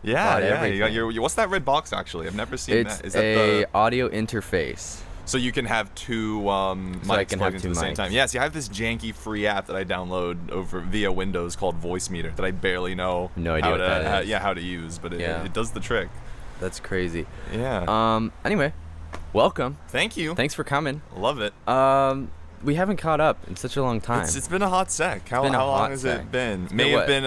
Yeah, yeah. You got everything. what's that red box actually? I've never seen It's that. Is that a the audio interface. so you can have two I mics can plugged have into two the same mics. time. Yeah, see, I have this janky free app that I download over via Windows called Voice Meter that I barely know No idea what that is. how to use, but Yeah. it does the trick. That's crazy. Yeah. Anyway, welcome. Thank you. Thanks for coming. Love it. We haven't caught up in such a long time. It's been a hot sec. How been a long hot has sec. it been? It's May been have what? been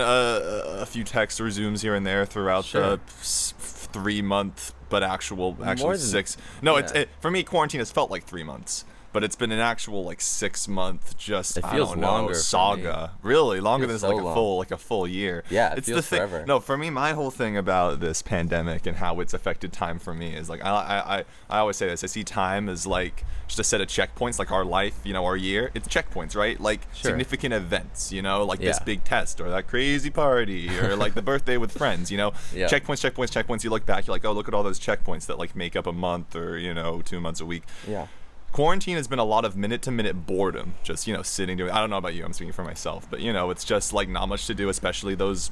a few texts or Zooms here and there throughout Sure. the 3 month, but actually More than- 6. No, yeah. for me, quarantine has felt like 3 months. But it's been an actual like 6 month just It I feels don't know, longer for saga. Really longer than feels so like a full year. Yeah, it it's feels the thing. forever. No, for me, my whole thing about this pandemic and how it's affected time for me is like I always say this. I see time as like just a set of checkpoints, like our life, our year. It's checkpoints, right? Like Sure. significant events, like this Yeah. big test or that crazy party or like the birthday with friends. Yeah. Checkpoints. You look back, you're like, oh, look at all those checkpoints that like make up a month or 2 months a week. Yeah. Quarantine has been a lot of minute-to-minute boredom, just sitting doing. I don't know about you. I'm speaking for myself, but it's just like not much to do, especially those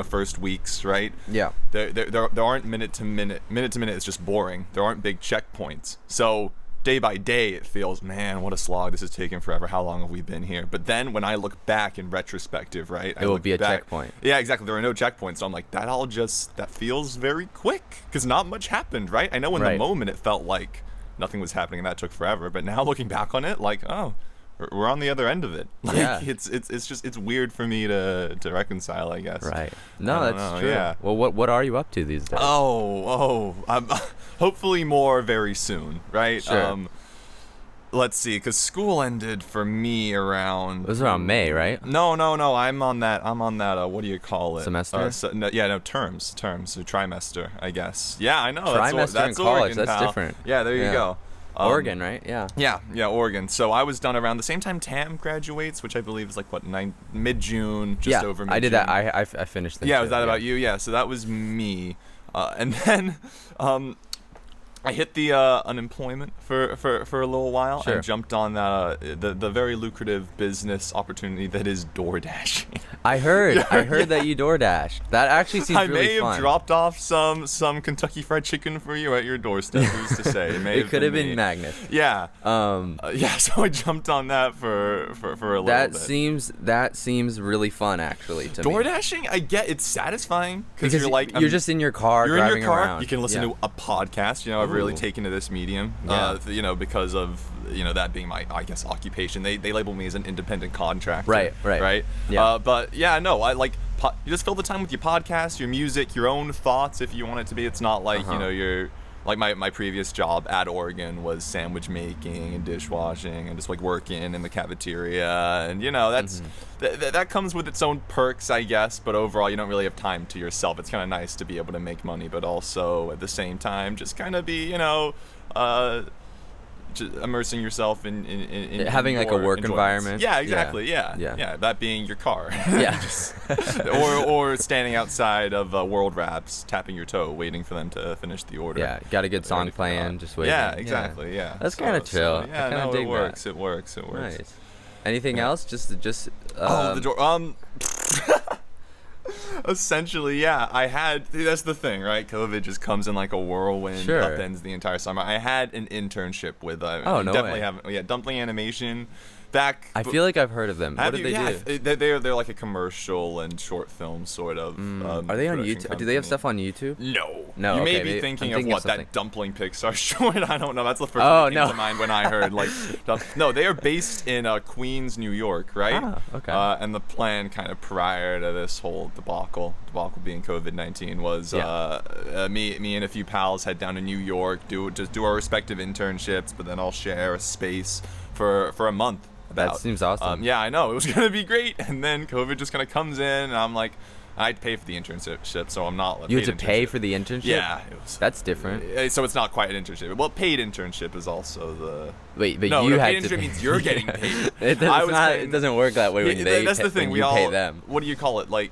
first weeks, right? Yeah. There aren't minute-to-minute. Minute-to-minute is just boring. There aren't big checkpoints. So day by day, it feels, man, what a slog. This is taking forever. How long have we been here? But then when I look back in retrospective, right, It will be a checkpoint. Yeah, exactly. There are no checkpoints. So I'm like, that feels very quick because not much happened, right? I know in the Right. moment it felt like nothing was happening and that took forever, but now looking back on it, like, oh, we're on the other end of it. Like, Yeah. it's weird for me to reconcile, I guess. Right. No, I don't that's know, true. yeah. Well, what are you up to these days? I'm hopefully more very soon, right? Sure. Let's see, because school ended for me around. It was around May, right? No. I'm on that. What do you call it? Semester? Terms. So trimester, I guess. Yeah, I know. Trimester that's in college. Oregon, That's pal. different. Yeah, there you Yeah. go. Oregon, right? Yeah. Yeah, Oregon. So I was done around the same time Tam graduates, which I believe is like mid-June, just over mid-June. I did that. I finished that. Yeah, too, was that about you? Yeah, so that was me. And then I hit the unemployment for a little while. Sure. I jumped on the very lucrative business opportunity that is door dashing. I heard that you DoorDashed. That actually seems I really may fun. have dropped off some Kentucky Fried Chicken for you at your doorstep. Who's to say? It It could have been me. Magnus. Yeah. Yeah. So I jumped on that for a little That bit. seems really fun, actually. To Door me. dashing, I get it's satisfying Because you're like you're just in your car you're in driving your car. around. You can listen Yeah. to a podcast. I've really Ooh. taken to this medium. Yeah. Because of that being my occupation. They label me as an independent contractor. Right. Yeah. But yeah, no, I like you just fill the time with your podcast, your music, your own thoughts. If you want it to be, it's not like you're. Like my previous job at Oregon was sandwich making and dishwashing and just like working in the cafeteria, and that's that comes with its own perks, I guess, but overall you don't really have time to yourself. It's kind of nice to be able to make money, but also at the same time just kind of be just immersing yourself in having like a your work enjoyments. environment. Yeah, exactly. Yeah. That being your car. Yeah. or standing outside of World Wraps, tapping your toe, waiting for them to finish the order. Yeah, got a good song Ready for playing, that. just waiting. Yeah, exactly. Yeah. That's kinda chill. I Yeah, kinda no, dig it works. that. It works. Nice. Anything Yeah. else? Just The door. Essentially, yeah. That's the thing, right? COVID just comes in like a whirlwind, Sure. upends the entire summer. I had an internship with. Oh, no definitely way. haven't. Yeah, Dumpling Animation. Back. I feel like I've heard of them. What Have did you? they do? They're like a commercial and short film sort of. Are they on production YouTube? Do they have company. stuff on YouTube? No. You may okay, be I'm thinking thinking of of what something. that Dumpling Pixar short. I don't know. That's the first Oh, thing that came no. to mind when I heard like. No, they are based in Queens, New York, right? Ah, okay. And the plan kind of prior to this whole debacle being COVID-19 was me and a few pals head down to New York, do our respective internships, but then I'll share a space for a month. That seems awesome. Yeah, I know. It was going to be great. And then COVID just kind of comes in, and I'm like, I had to pay for the internship, so I'm not. You had to pay for the internship? Yeah. It was, That's different. So it's not quite an internship. Well, paid internship is also the. Wait, but no, you paid had to internship pay. means you're getting paid. It doesn't work that way when they That's the thing. when We you all pay them. What do you call it? Like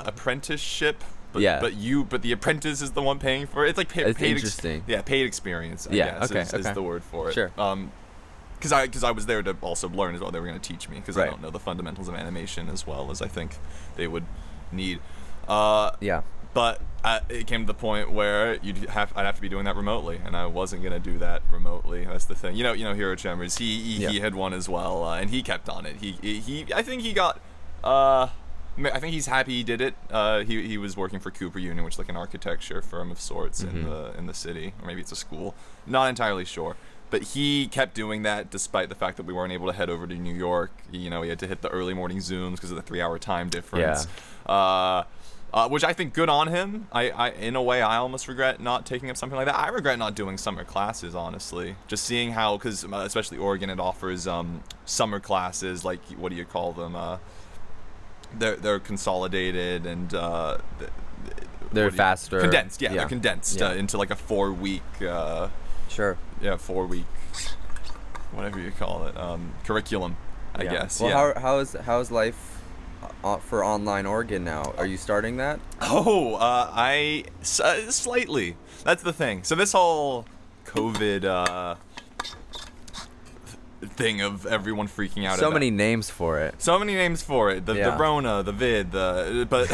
apprenticeship. But, Yeah. But the apprentice is the one paying for it. It's like It's paid. interesting. Paid experience. I Yeah, guess, okay, is okay. the word for it. Sure. Because I was there to also learn as well. They were going to teach me because I Right. don't know the fundamentals of animation as well as I think they would need. Yeah. But it came to the point where I'd have to be doing that remotely, and I wasn't gonna do that remotely. That's the thing. Hero Chambers. He had one as well, and he kept on it. I think he got. I think he's happy he did it. He was working for Cooper Union, which is like an architecture firm of sorts in the city, or maybe it's a school. Not entirely sure. But he kept doing that despite the fact that we weren't able to head over to New York. He had to hit the early morning Zooms because of the 3-hour time difference. Yeah. Which I think good on him. In a way, I almost regret not taking up something like that. I regret not doing summer classes, honestly. Just seeing how, because especially Oregon, it offers summer classes, like, what do you call them? They're consolidated and they're faster. Condensed, yeah. They're condensed into like a 4-week. Sure. Yeah, 4-week, whatever you call it, curriculum, I guess. Well, how's life for online Oregon now? Are you starting that? Slightly. That's the thing. So this whole COVID thing of everyone freaking out. So many names for it. The Rona, the Vid, but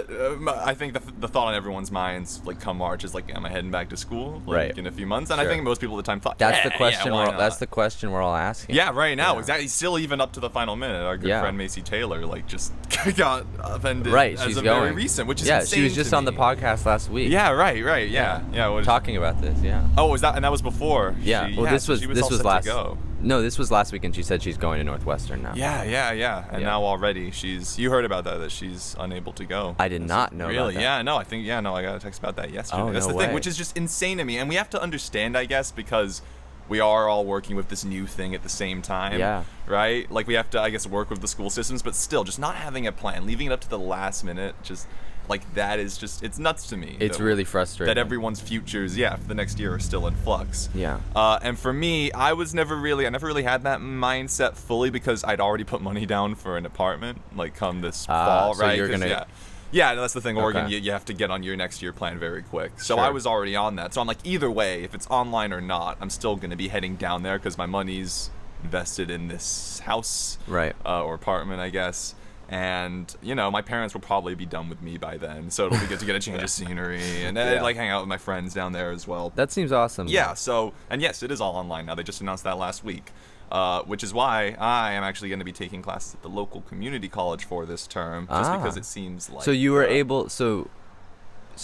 I think the thought on everyone's minds, like, come March, is like, am I heading back to school in a few months? And I think most people at the time thought that's the question. That's the question we're all asking. Yeah, right now, exactly. Still, even up to the final minute, our good friend Macy Taylor just got offended. Right, as she's a going. very recent, which is insane. She was just on the podcast last week. Yeah, right. Yeah. Talking about this. Yeah. Oh, was that? And that was before. Yeah. This was last. Go. No, this was last week, and she said she's going to Northwestern now. Yeah. And now already you heard about that she's unable to go. I did not know. Really? About that. Yeah. No, I think. Yeah. No, I got a text about that yesterday. Oh, That's no the way. thing, which is just insane to me, and we have to understand, I guess, because we are all working with this new thing at the same time. Yeah. Right? Like, we have to, I guess, work with the school systems, but still, just not having a plan, leaving it up to the last minute, just. Like, that is just, it's nuts to me. It's really frustrating. That everyone's futures, for the next year are still in flux. Yeah. And for me, I never really had that mindset fully because I'd already put money down for an apartment, like, come this fall, so right? You're gonna... Yeah, that's the thing. Oregon, okay. you have to get on your next year plan very quick. So Sure. I was already on that. So I'm like, either way, if it's online or not, I'm still going to be heading down there because my money's invested in this house. Right. Or apartment, I guess. And, my parents will probably be done with me by then. So it'll be good to get a change of scenery and like hang out with my friends down there as well. That seems awesome. Yeah, so, and yes, it is all online now. They just announced that last week. Which is why I am actually going to be taking classes at the local community college for this term. Just because it seems like... So you were able... So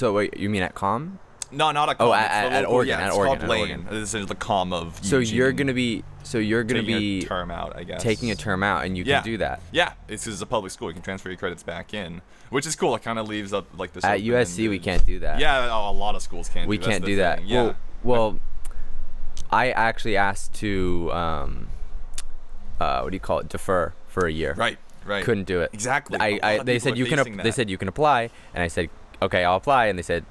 wait, you mean at COM? No, not at COM. At Oregon. Yeah, it's called Lane. This is the COM of Eugene. So you're going to be... taking a term out, I guess. Taking a term out, and you can do that. Yeah, this is a public school. You can transfer your credits back in, which is cool. It kind of leaves up like this. At USC, we can't do that. Yeah, a lot of schools can't. We can't do that. Yeah. Well, I actually asked to, what do you call it? Defer for a year. Right. Couldn't do it. Exactly. They said you can. They said you can apply, and I said, okay, I'll apply, and they said,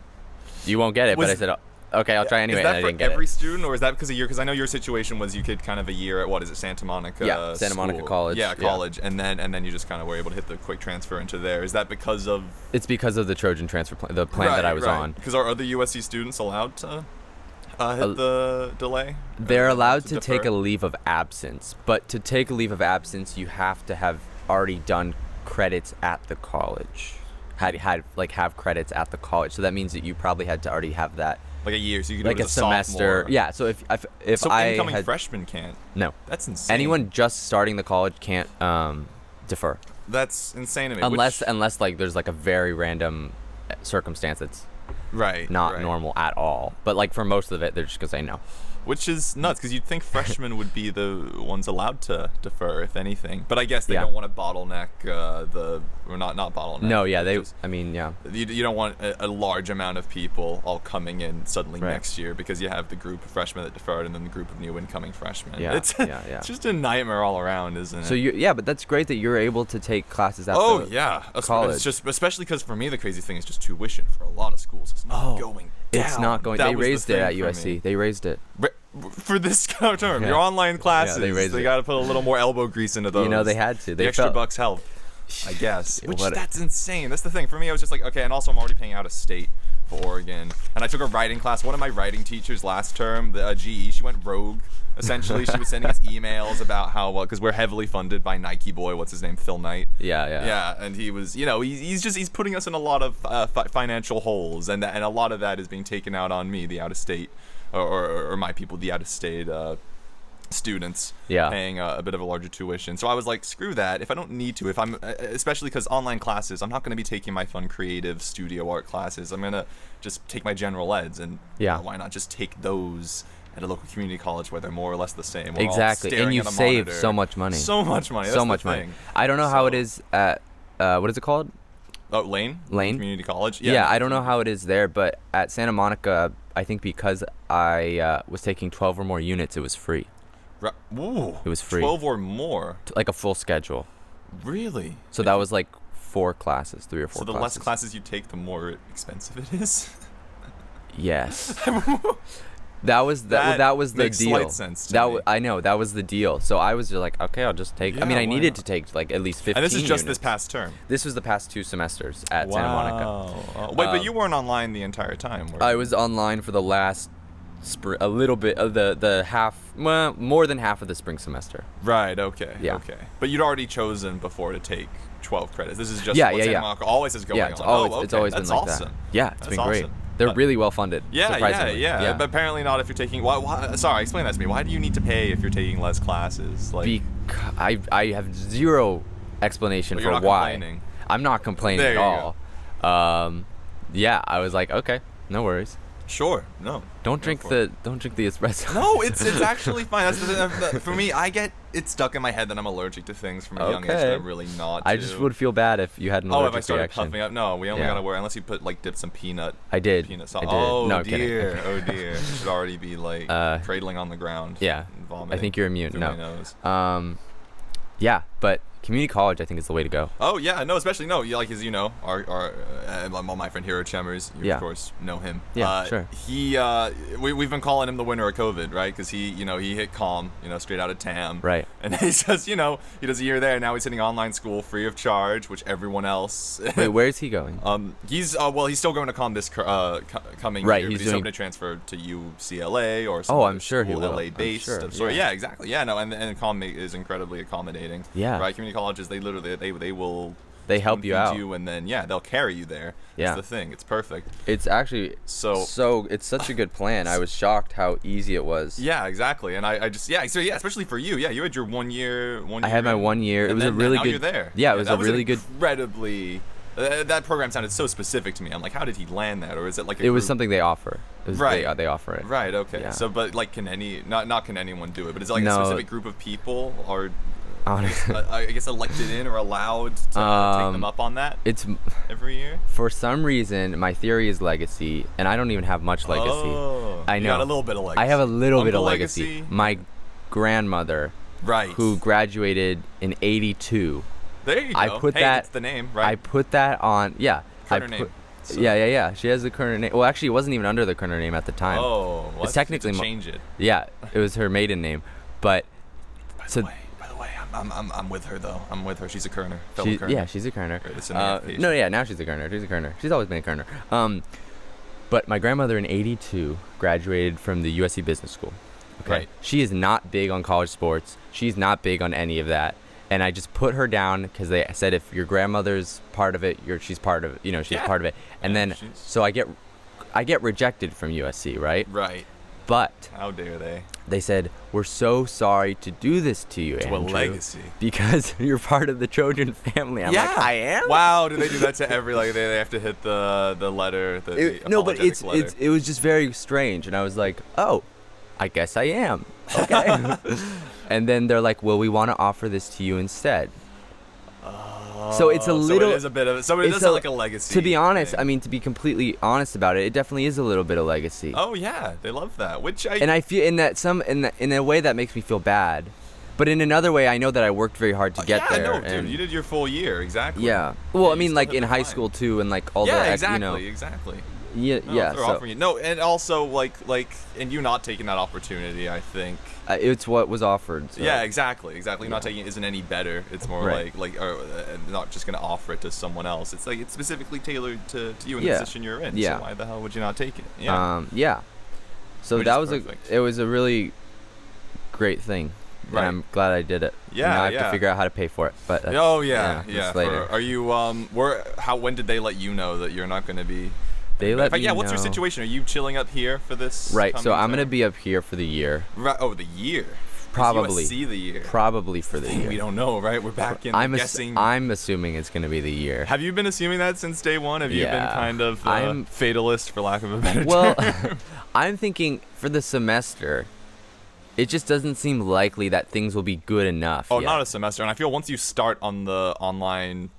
you won't get it. But I said, okay, I'll try anyway. Is that and I didn't for get every it. student, or is that because a year? Because I know your situation was you could kind of a year at, what is it, Santa Monica? Yeah, Santa Monica College. Yeah, college, and then you just kind of were able to hit the quick transfer into there. Is that because of? It's because of the Trojan transfer plan, the plan that I was on. Because are other USC students allowed to hit the delay? They're allowed to defer? take a leave of absence, but to take a leave of absence, you have to have already done credits at the college. Have credits at the college. So that means that you probably had to already have that. Like a year, so you could like do it a as semester. sophomore. Yeah. So if so I incoming had, freshmen can't. No. That's insane. Anyone just starting the college can't defer. That's insane to me. Unless like there's like a very random circumstance that's not normal at all. But like for most of it, they're just gonna say no. Which is nuts, because you'd think freshmen would be the ones allowed to defer, if anything. But I guess they don't want to bottleneck or not bottleneck. No, yeah, You don't want a large amount of people all coming in suddenly next year, because you have the group of freshmen that deferred and then the group of new incoming freshmen. Yeah, it's just a nightmare all around, isn't it? So but that's great that you're able to take classes at college. It's just, especially because for me the crazy thing is just tuition for a lot of schools. It's not going down. It's not going. They raised it at USC. They raised it. For this term, your online classes, they got to put a little more elbow grease into those. They had to. The extra bucks help, I guess. That's insane. That's the thing. For me, I was just like, okay, and also I'm already paying out of state for Oregon, and I took a writing class. One of my writing teachers last term, the GE, she went rogue. Essentially, she was sending us emails about how, because we're heavily funded by Nike boy, what's his name, Phil Knight. Yeah, and he was, he's putting us in a lot of financial holes, and a lot of that is being taken out on me, the out-of-state, or my people, the out-of-state students, paying a bit of a larger tuition. So I was like, screw that. If I don't need to, if I'm, especially because online classes, I'm not going to be taking my fun creative studio art classes. I'm going to just take my general eds, and why not just take those at a local community college where they're more or less the same. We're exactly, and you save so much money. So much money. That's so much money. I don't know how it is at what is it called? Oh, Lane Community College. Yeah, I don't know how it is there, but at Santa Monica, I think because I was taking 12 or more units, it was free. Ooh, it was free. 12 or more. Like a full schedule. Really? So that was like 4 classes, 3 or 4 classes. So the less classes you take, the more expensive it is? Yes. That was the makes deal. Slight sense to me. I know, that was the deal. So I was just like, okay, I'll just take. Yeah, I mean, I needed to take like at least 15. And this is just units. this past term. This was the past 2 semesters at Santa Monica. Wait, but you weren't online the entire time. I was online for the last a little bit of the half, well, more than half of the spring semester. Right. Okay. Yeah. Okay. But you'd already chosen before to take 12 credits. This is just what Santa Monica always is going on. It's always been like that. Yeah, it's been great. They're really well funded. Surprisingly. Yeah. But apparently not if you're taking. Why, sorry, explain that to me. Why do you need to pay if you're taking less classes? Like, I have zero explanation for why. Complaining. I'm not complaining at all. Yeah, I was like, okay, no worries. Sure. No. Don't drink the espresso. No, it's actually fine. That's for me. It's stuck in my head that I'm allergic to things from a young age that I'm really not. I just would feel bad if you had an allergic if I started reaction. puffing up. No, we only gotta worry unless you put dip some peanut. I did. Peanut sauce. I did. Oh no, dear. Oh dear. You should already be cradling on the ground. Yeah. And vomiting. I think you're immune. Through No. my nose. Yeah, but community college I think is the way to go. Oh yeah, no, especially as you know, our my friend Hero Chemmers, you of course know him. Yeah, sure. We've been calling him the winner of COVID, right? Because he hit COM, straight out of TAM. Right. And he says, he does a year there. Now he's hitting online school free of charge, which everyone else. Wait, where is he going? He's still going to COM this coming year. But he's hoping to transfer to UCLA or some I'm sure he will. LA based. Sure. Yeah, exactly. Yeah, no, and COM is incredibly accommodating. Yeah. Right. Community colleges, they literally they help you out, and then they'll carry you there. Yeah, that's the thing. It's perfect. It's actually so it's such a good plan. I was shocked how easy it was. Yeah, exactly. And I just especially for you. Yeah, you had your 1 year. I had my 1 year. It was a really good. You're there. Yeah, it was a really good. Incredibly. That program sounded so specific to me. I'm like, how did he land that, or is it like? It was something they offer. Right. They offer it. Right. Okay. Yeah. So, but can anyone do it? But is it like a specific group of people, or? I guess elected in or allowed to take them up on that. It's every year. For some reason, my theory is legacy, and I don't even have much legacy. Oh, I know. You got a little bit of legacy. I have a little bit of legacy. My grandmother, who graduated in '82. There you go. That's the name, right? I put that on. Yeah. Kerner name. So. Yeah. She has the Kerner name. Well, actually, it wasn't even under the Kerner name at the time. Oh, it's technically change it. Yeah, it was her maiden name, but. By the way, I'm with her though. I'm with her. She's a Kerner. Kerner. Yeah, she's a Kerner. No, now she's a Kerner. She's a Kerner. She's always been a Kerner. But my grandmother in '82 graduated from the USC Business School. Okay. Right. She is not big on college sports. She's not big on any of that. And I just put her down because they said if your grandmother's part of it, she's part of it. She's part of it. And then so I get rejected from USC, right? Right. But how dare they? They said, we're so sorry to do this to you, Andrew. To a legacy. Because you're part of the Trojan family. I'm like, I am? Wow, do they do that to every, they have to hit the letter, no, but it was just very strange. And I was like, oh, I guess I am. Okay. And then they're like, well, we want to offer this to you instead. So it's a little. So it is a bit of. So it does sound like a legacy. To be honest, thing. To be completely honest about it, it definitely is a little bit of legacy. Oh yeah, they love that. And I feel in a way that makes me feel bad, but in another way, I know that I worked very hard to get there. Yeah, no, dude, you did your full year exactly. Yeah. Well, in high school too, and all the. Yeah, exactly. Yeah, No, yeah. they're offering it. No, and also and you not taking that opportunity, I think. It's what was offered. So. Yeah, exactly. Yeah. Not taking it isn't any better. It's more Right. not just gonna offer it to someone else. It's like it's specifically tailored to you in the Yeah. position you're in. Yeah. So why the hell would you not take it? Yeah. Yeah. So Which that is was perfect. it was a really great thing. Right. And I'm glad I did it. Yeah, Now I have yeah. to figure out how to pay for it. But that's, Oh yeah, yeah. that's later. Are you when did they let you know that you're not going to be? They let me What's your know. situation? Are you chilling up here for this? Right. So coming I'm gonna term? be up here for the year. Right. Oh, the year. Probably. See the year. Probably for the year. We don't know, right? We're back in guessing. I'm assuming it's gonna be the year. Have you been assuming that since day one? Have you been Yeah. kind of I'm- fatalist, for lack of a better Well, term? I'm thinking for the semester, it just doesn't seem likely that things will be good enough. Oh, yet. not a semester. And I feel once you start on the online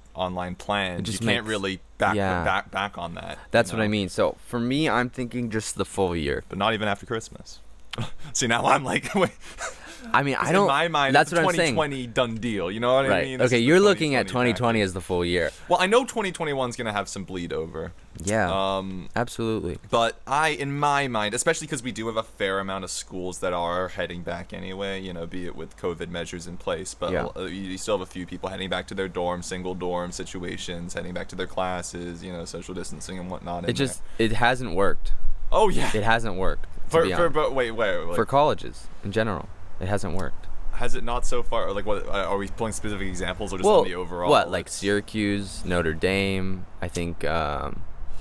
plan, you just can't makes- really yeah. back on that. That's you what I know? mean. So for me, I'm thinking just the full year. But not even after Christmas. See, now I'm like, wait. I mean, I don't. In my mind, that's it's a what I'm saying. 2020 done deal. You know what I Right. mean? This Okay, is the you're looking at 2020 2020 as the full year. Well, I know 2021 is gonna have some bleed over. Yeah. Absolutely. But in my mind, especially because we do have a fair amount of schools that are heading back anyway, you know, be it with COVID measures in place, but Yeah. you still have a few people heading back to their dorm, single dorm situations, heading back to their classes, you know, social distancing and whatnot. It hasn't worked. Oh yeah. It hasn't worked. To be honest. But wait, like, For colleges in general, it hasn't worked. has it not so far? Or like, what are we pulling specific examples or just on the overall? What, like Syracuse, Notre Dame? I think a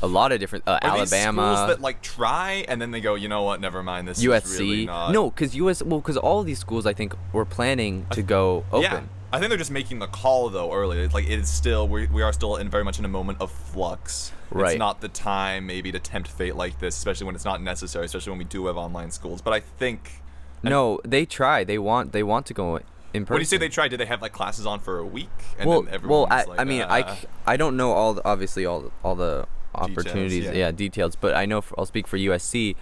lot of different Are Alabama, these schools that like try and then they go, you know what? Never mind. This USC. is really not. No, because all of these schools I think were planning to go open. Yeah. I think they're just making the call though early. Like it is still we are still very much in a moment of flux. Right. It's not the time maybe to tempt fate like this, especially when it's not necessary, especially when we do have online schools. But I think No, they try. They want to go in person. when you say they tried, did they have like classes on for a week? And well, then everyone's I mean, I don't know all the opportunities, yeah. details, but I know I'll speak for USC.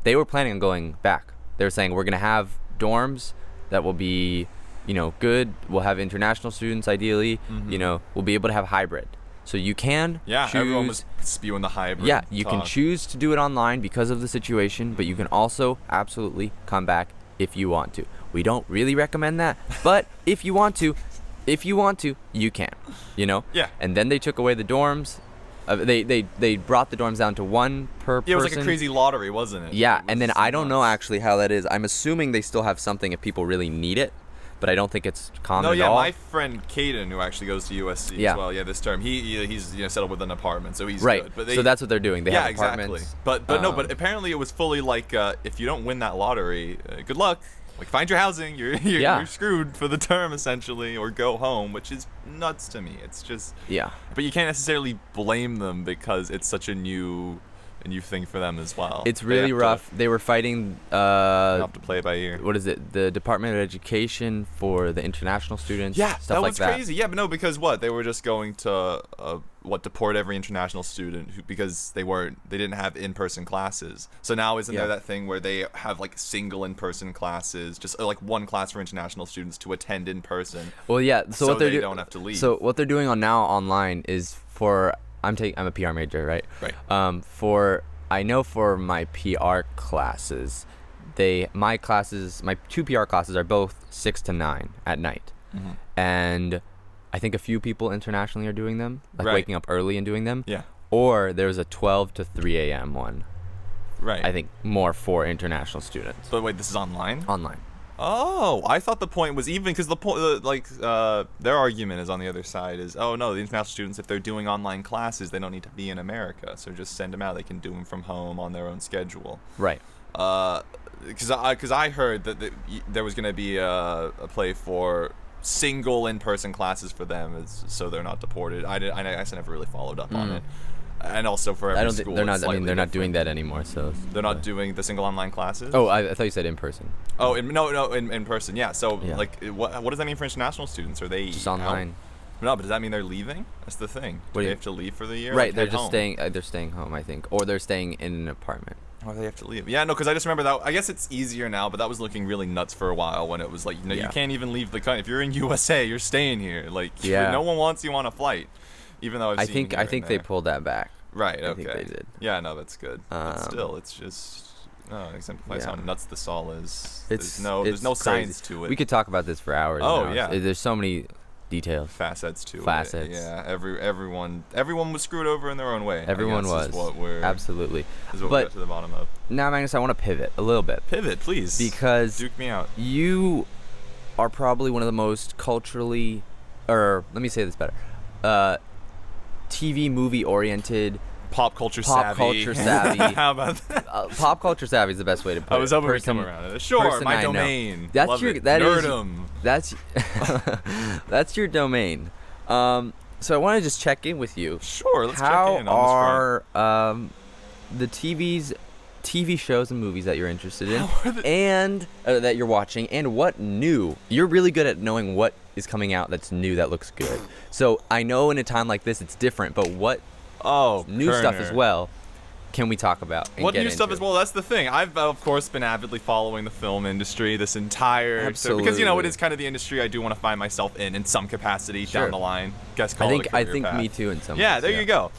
They were planning on going back. They were saying we're gonna have dorms that will be, you know, good. We'll have international students ideally. Mm-hmm. You know, we'll be able to have hybrid. So you can choose. Everyone was spewing the hybrid. Yeah, you can talk. choose to do it online because of the situation, but you can also absolutely come back if you want to. We don't really recommend that, but if you want to, you can. You know. Yeah. And then they took away the dorms. They brought the dorms down to one per person. Yeah, it was like a crazy lottery, wasn't it? Yeah, It and then was I don't know nuts. actually how that is. I'm assuming they still have something if people really need it, but I don't think it's common No, at yeah, all. my friend Caden, who actually goes to USC Yeah. as well, this term, he's settled with an apartment, so he's Right. good. But So that's what they're doing. They yeah, have apartments. exactly. But apparently it was fully like if you don't win that lottery, good luck. Like find your housing, you're screwed for the term essentially, or go home, which is nuts to me. It's just Yeah. But you can't necessarily blame them because it's such a new thing for them as well. It's They really have rough. They were fighting They have to play it by ear. what is it? The Department of Education for the international students. Yeah, stuff that like was that. crazy. Yeah, but no, because they were just going to deport every international student because they didn't have in-person classes. So now isn't Yeah. there that thing where they have like single in-person classes, just like one class for international students to attend in person? Well, yeah. So, So what they're they don't have to leave. So what they're doing online is for I'm a PR major, right? Right. I know for my PR classes, my two PR classes are both 6 to 9 at night, Mm-hmm. and I think a few people internationally are doing them, like Right. waking up early and doing them. Yeah. Or there's a 12 to 3 a.m. one. Right. I think more for international students But wait, this is online? online. Oh, I thought the point was even because the point, their argument is on the other side is, oh no, the international students, if they're doing online classes, they don't need to be in America, so just send them out. They can do them from home on their own schedule. Right. Because I heard that there was going to be a play for single in-person classes for them, so they're not deported. I guess I never really followed up on it. And also for every I don't think school, they're it's not. I mean, they're not slightly doing that anymore. So They're not doing the single online classes. Oh, I thought you said in person. Oh, in person, yeah. So, Yeah. like, what does that mean for international students? Are they Just out? online. No, but does that mean they're leaving? That's the thing. What Do do they you- have to leave for the year? Right. Like, They're head just home? staying. They're staying home, I think, or they're staying in an apartment. Or they have to leave. Yeah, no, because I just remember that. I guess it's easier now, but that was looking really nuts for a while when it was like, you Yeah. can't even leave the country. If you're in USA, you're staying here. Like, Yeah. no one wants you on a flight. Even though I think they pulled that back. Right. I Okay. think they did. Yeah. No, that's good. But still, it's just it exemplifies how nuts this all is. There's no crazy. science to it. We could talk about this for hours. Oh, and hours. yeah. There's so many details. Facets to Facets. it. Yeah. Everyone was screwed over in their own way. Everyone was. Is what we're, Absolutely. Is what we But got to the bottom of. now, Magnus, I want to pivot a little bit. Pivot, please. Because Duke me out. you are probably one of the most culturally, or let me say this better, TV movie oriented, Pop culture savvy. How about that? Pop culture savvy is the best way to put it. I was hoping we'd come around it. Sure, my domain. That's Love your it. that is Nerdum. that's your domain. So I want to just check in with you. Sure, let's check in on this How front. are the TV shows and movies that you're interested in and that you're watching, and what new? You're really good at knowing what is coming out that's new that looks good. So I know in a time like this it's different, but what new stuff Kerner. as well can we talk about? And What get new stuff into? as well? That's the thing. I've of course been avidly following the film industry this entire Absolutely. because it is kind of the industry I do want to find myself in some capacity Sure. down the line. Guess I call think it a career me path. too in some Yeah, ways, there you go.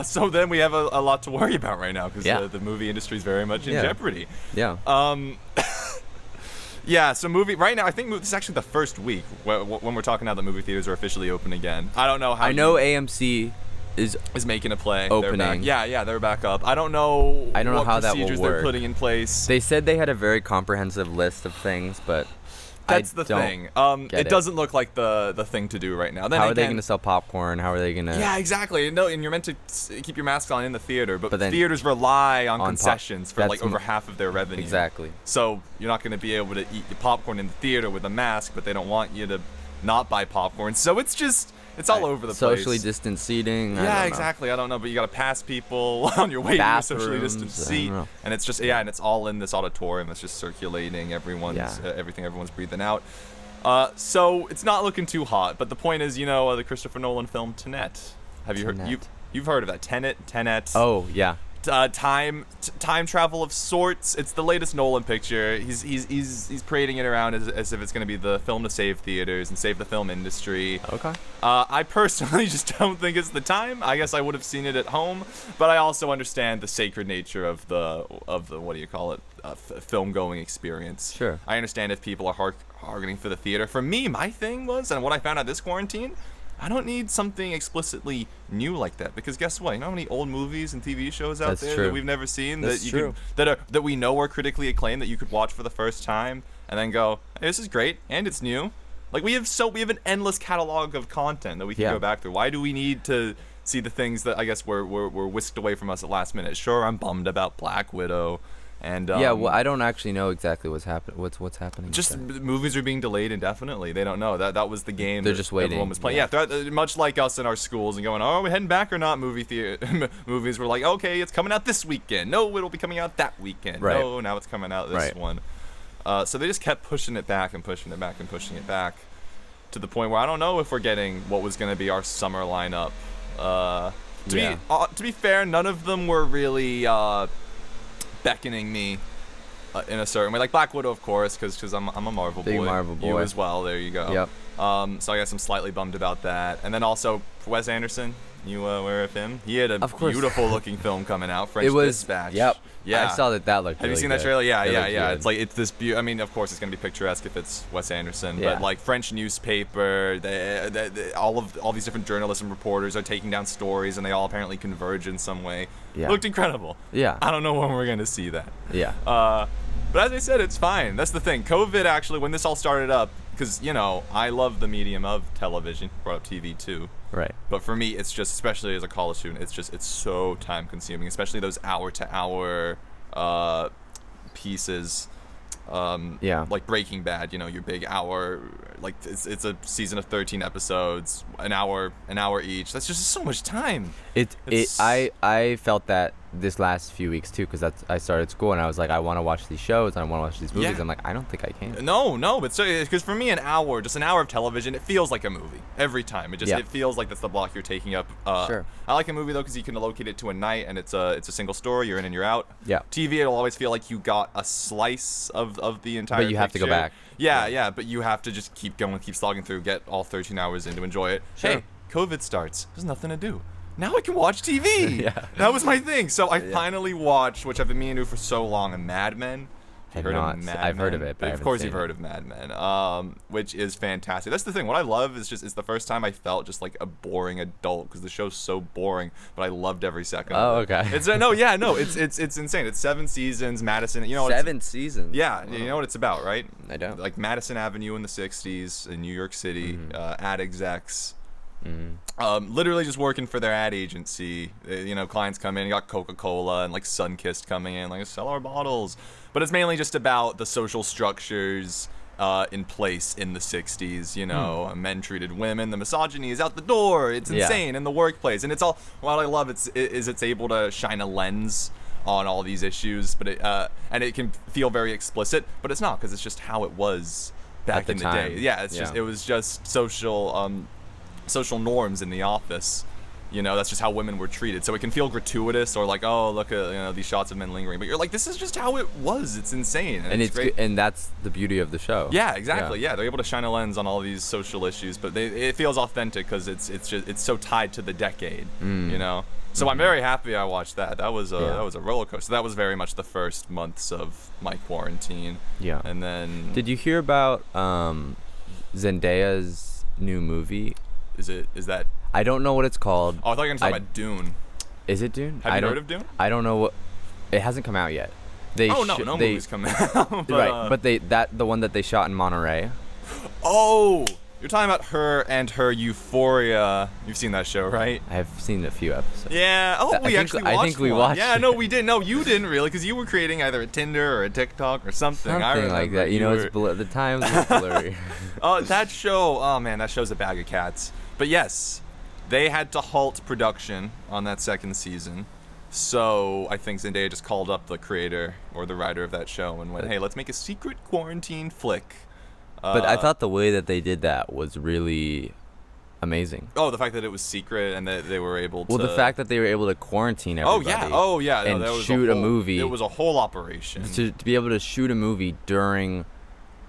So then we have a lot to worry about right now because the movie industry is very much in jeopardy. Yeah. Yeah, so right now, I think this is actually the first week when we're talking now that movie theaters are officially open again. I don't know how. I know AMC is making a play. opening. They're back. Yeah, they're back up. I don't know how that will procedures they're work. putting in place. They said they had a very comprehensive list of things, but That's I the don't thing. get It doesn't look like the thing to do right now. Then how are they again- going to sell popcorn? How are they going to? Yeah, exactly. No, and you're meant to keep your mask on in the theater, but then theaters rely on on concessions for that's like over half of their revenue. Exactly. So you're not going to be able to eat your popcorn in the theater with a mask, but they don't want you to not buy popcorn. So it's all over the place. Socially distant seating. I Yeah, don't know. exactly. I don't know, but you got to pass people on your way to your socially Bathrooms, distant I don't seat, know. and it's just and it's all in this auditorium that's just circulating. Everything everyone's breathing out. So it's not looking too hot. But the point is, the Christopher Nolan film Tenet. Have you heard? You've heard of that? Tenet. Oh yeah. Time travel of sorts. It's the latest Nolan picture. He's parading it around as if it's going to be the film to save theaters and save the film industry. Okay. I personally just don't think it's the time. I guess I would have seen it at home, but I also understand the sacred nature of the what do you call it, film going experience. Sure. I understand if people are targeting for the theater. For me, my thing was, and what I found out this quarantine, I don't need something explicitly new like that, because guess what? You know how many old movies and TV shows out That's there true. that we've never seen That's true. that we know are critically acclaimed that you could watch for the first time and then go, hey, this is great and it's new. Like we have an endless catalog of content that we can go back through. Why do we need to see the things that I guess were whisked away from us at last minute? Sure, I'm bummed about Black Widow. And well, I don't actually know exactly what's happening. What's happening? Just with that. movies are being delayed indefinitely. They don't know that was the game. They're that just waiting. Everyone was playing. Yeah, much like us in our schools and going, "Oh, are we heading back or not?" Movies were like, "Okay, it's coming out this weekend. No, it'll be coming out that weekend. Right. No, now it's coming out this one." So they just kept pushing it back and pushing it back and pushing it back to the point where I don't know if we're getting what was going to be our summer lineup. To be fair, none of them were really beckoning me in a certain way. Like Black Widow, of course, because I'm a Marvel Big boy. Marvel boy. You as well. There you go. Yep. So I guess I'm slightly bummed about that. And then also Wes Anderson. You aware of him? He had a Of course. beautiful looking film coming out. French It was Dispatch. Yep. Yeah. I saw that looked. Have you really seen good. that trailer? Yeah. It looked good. It's like it's this. I mean, of course, it's gonna be picturesque if it's Wes Anderson. Yeah. But like French newspaper, all these different journalists and reporters are taking down stories, and they all apparently converge in some way. Yeah. Looked incredible. Yeah. I don't know when we're gonna see that. Yeah. But as I said, it's fine. That's the thing. COVID actually, when this all started up, because I love the medium of television. Brought up TV too. Right. But for me, it's just, especially as a college student, it's so time consuming, especially those hour-to-hour pieces. Like Breaking Bad, your big hour, like it's a season of 13 episodes, an hour each. That's just so much time. I felt that this last few weeks too, because I started school and I was like, I want to watch these shows and I want to watch these movies. Yeah. I'm like, I don't think I can. No, but because for me, just an hour of television, it feels like a movie every time. It feels like that's the block you're taking up. Sure. I like a movie though because you can allocate it to a night and it's a single story. You're in and you're out. Yeah. TV, it'll always feel like you got a slice of the entire. But you have to go picture. back. Yeah, but you have to just keep going, keep slogging through, get all 13 hours in to enjoy it. Sure. Hey, COVID starts. There's nothing to do. now I can watch TV. Yeah. That was my thing. So I Yeah. finally watched, which I've been meaning to do for so long, Mad Men. I've heard of it, but I of haven't course seen you've it. heard of Mad Men, which is fantastic. That's the thing. What I love is it's the first time I felt just like a boring adult because the show's so boring, but I loved every second. Oh, of it. okay. It's insane. It's 7 seasons. Madison, you know, 7 seasons. Yeah, Wow. you know what it's about, right? I don't. Like Madison Avenue in the '60s in New York City, ad execs. Literally just working for their ad agency. You know, clients come in, you got Coca-Cola and like Sunkist coming in, like sell our bottles. But it's mainly just about the social structures in place in the 60s. You know, men treated women, the misogyny is out the door. It's insane in the workplace. And it's all, what I love is it's able to shine a lens on all these issues, but it can feel very explicit, but it's not, because it's just how it was back in the day. Yeah, it was just social norms in the office. You know, that's just how women were treated. So it can feel gratuitous or like, oh, look at these shots of men lingering. But you're like, this is just how it was. It's insane. And it's great. and that's the beauty of the show. Yeah, exactly. Yeah, they're able to shine a lens on all these social issues, but it feels authentic because it's so tied to the decade. You know. So I'm very happy I watched that. That was a roller coaster. That was very much the first months of my quarantine. Yeah. And then Did you hear about Zendaya's new movie? is that? I don't know what it's called. Oh, I thought you were gonna talk about Dune. Is it Dune? Have you heard of Dune? I don't know what. It hasn't come out yet. No movie's coming out. But, but the one that they shot in Monterey. Oh, you're talking about her and her Euphoria. You've seen that show, right? I've seen a few episodes. Yeah. Oh, I think we watched. Yeah, no, we didn't. No, you didn't really, because you were creating either a Tinder or a TikTok or something. Something like that. You know, the times are blurry. That show. Oh man, that show's a bag of cats. But yes, they had to halt production on that second season. So I think Zendaya just called up the creator or the writer of that show and went, "Hey, let's make a secret quarantine flick." But I thought the way that they did that was really amazing. Oh, the fact that it was secret and that they were able to... Well, the fact that they were able to quarantine everybody. Oh, yeah. And that was shoot a movie. It was a whole operation. To be able to shoot a movie during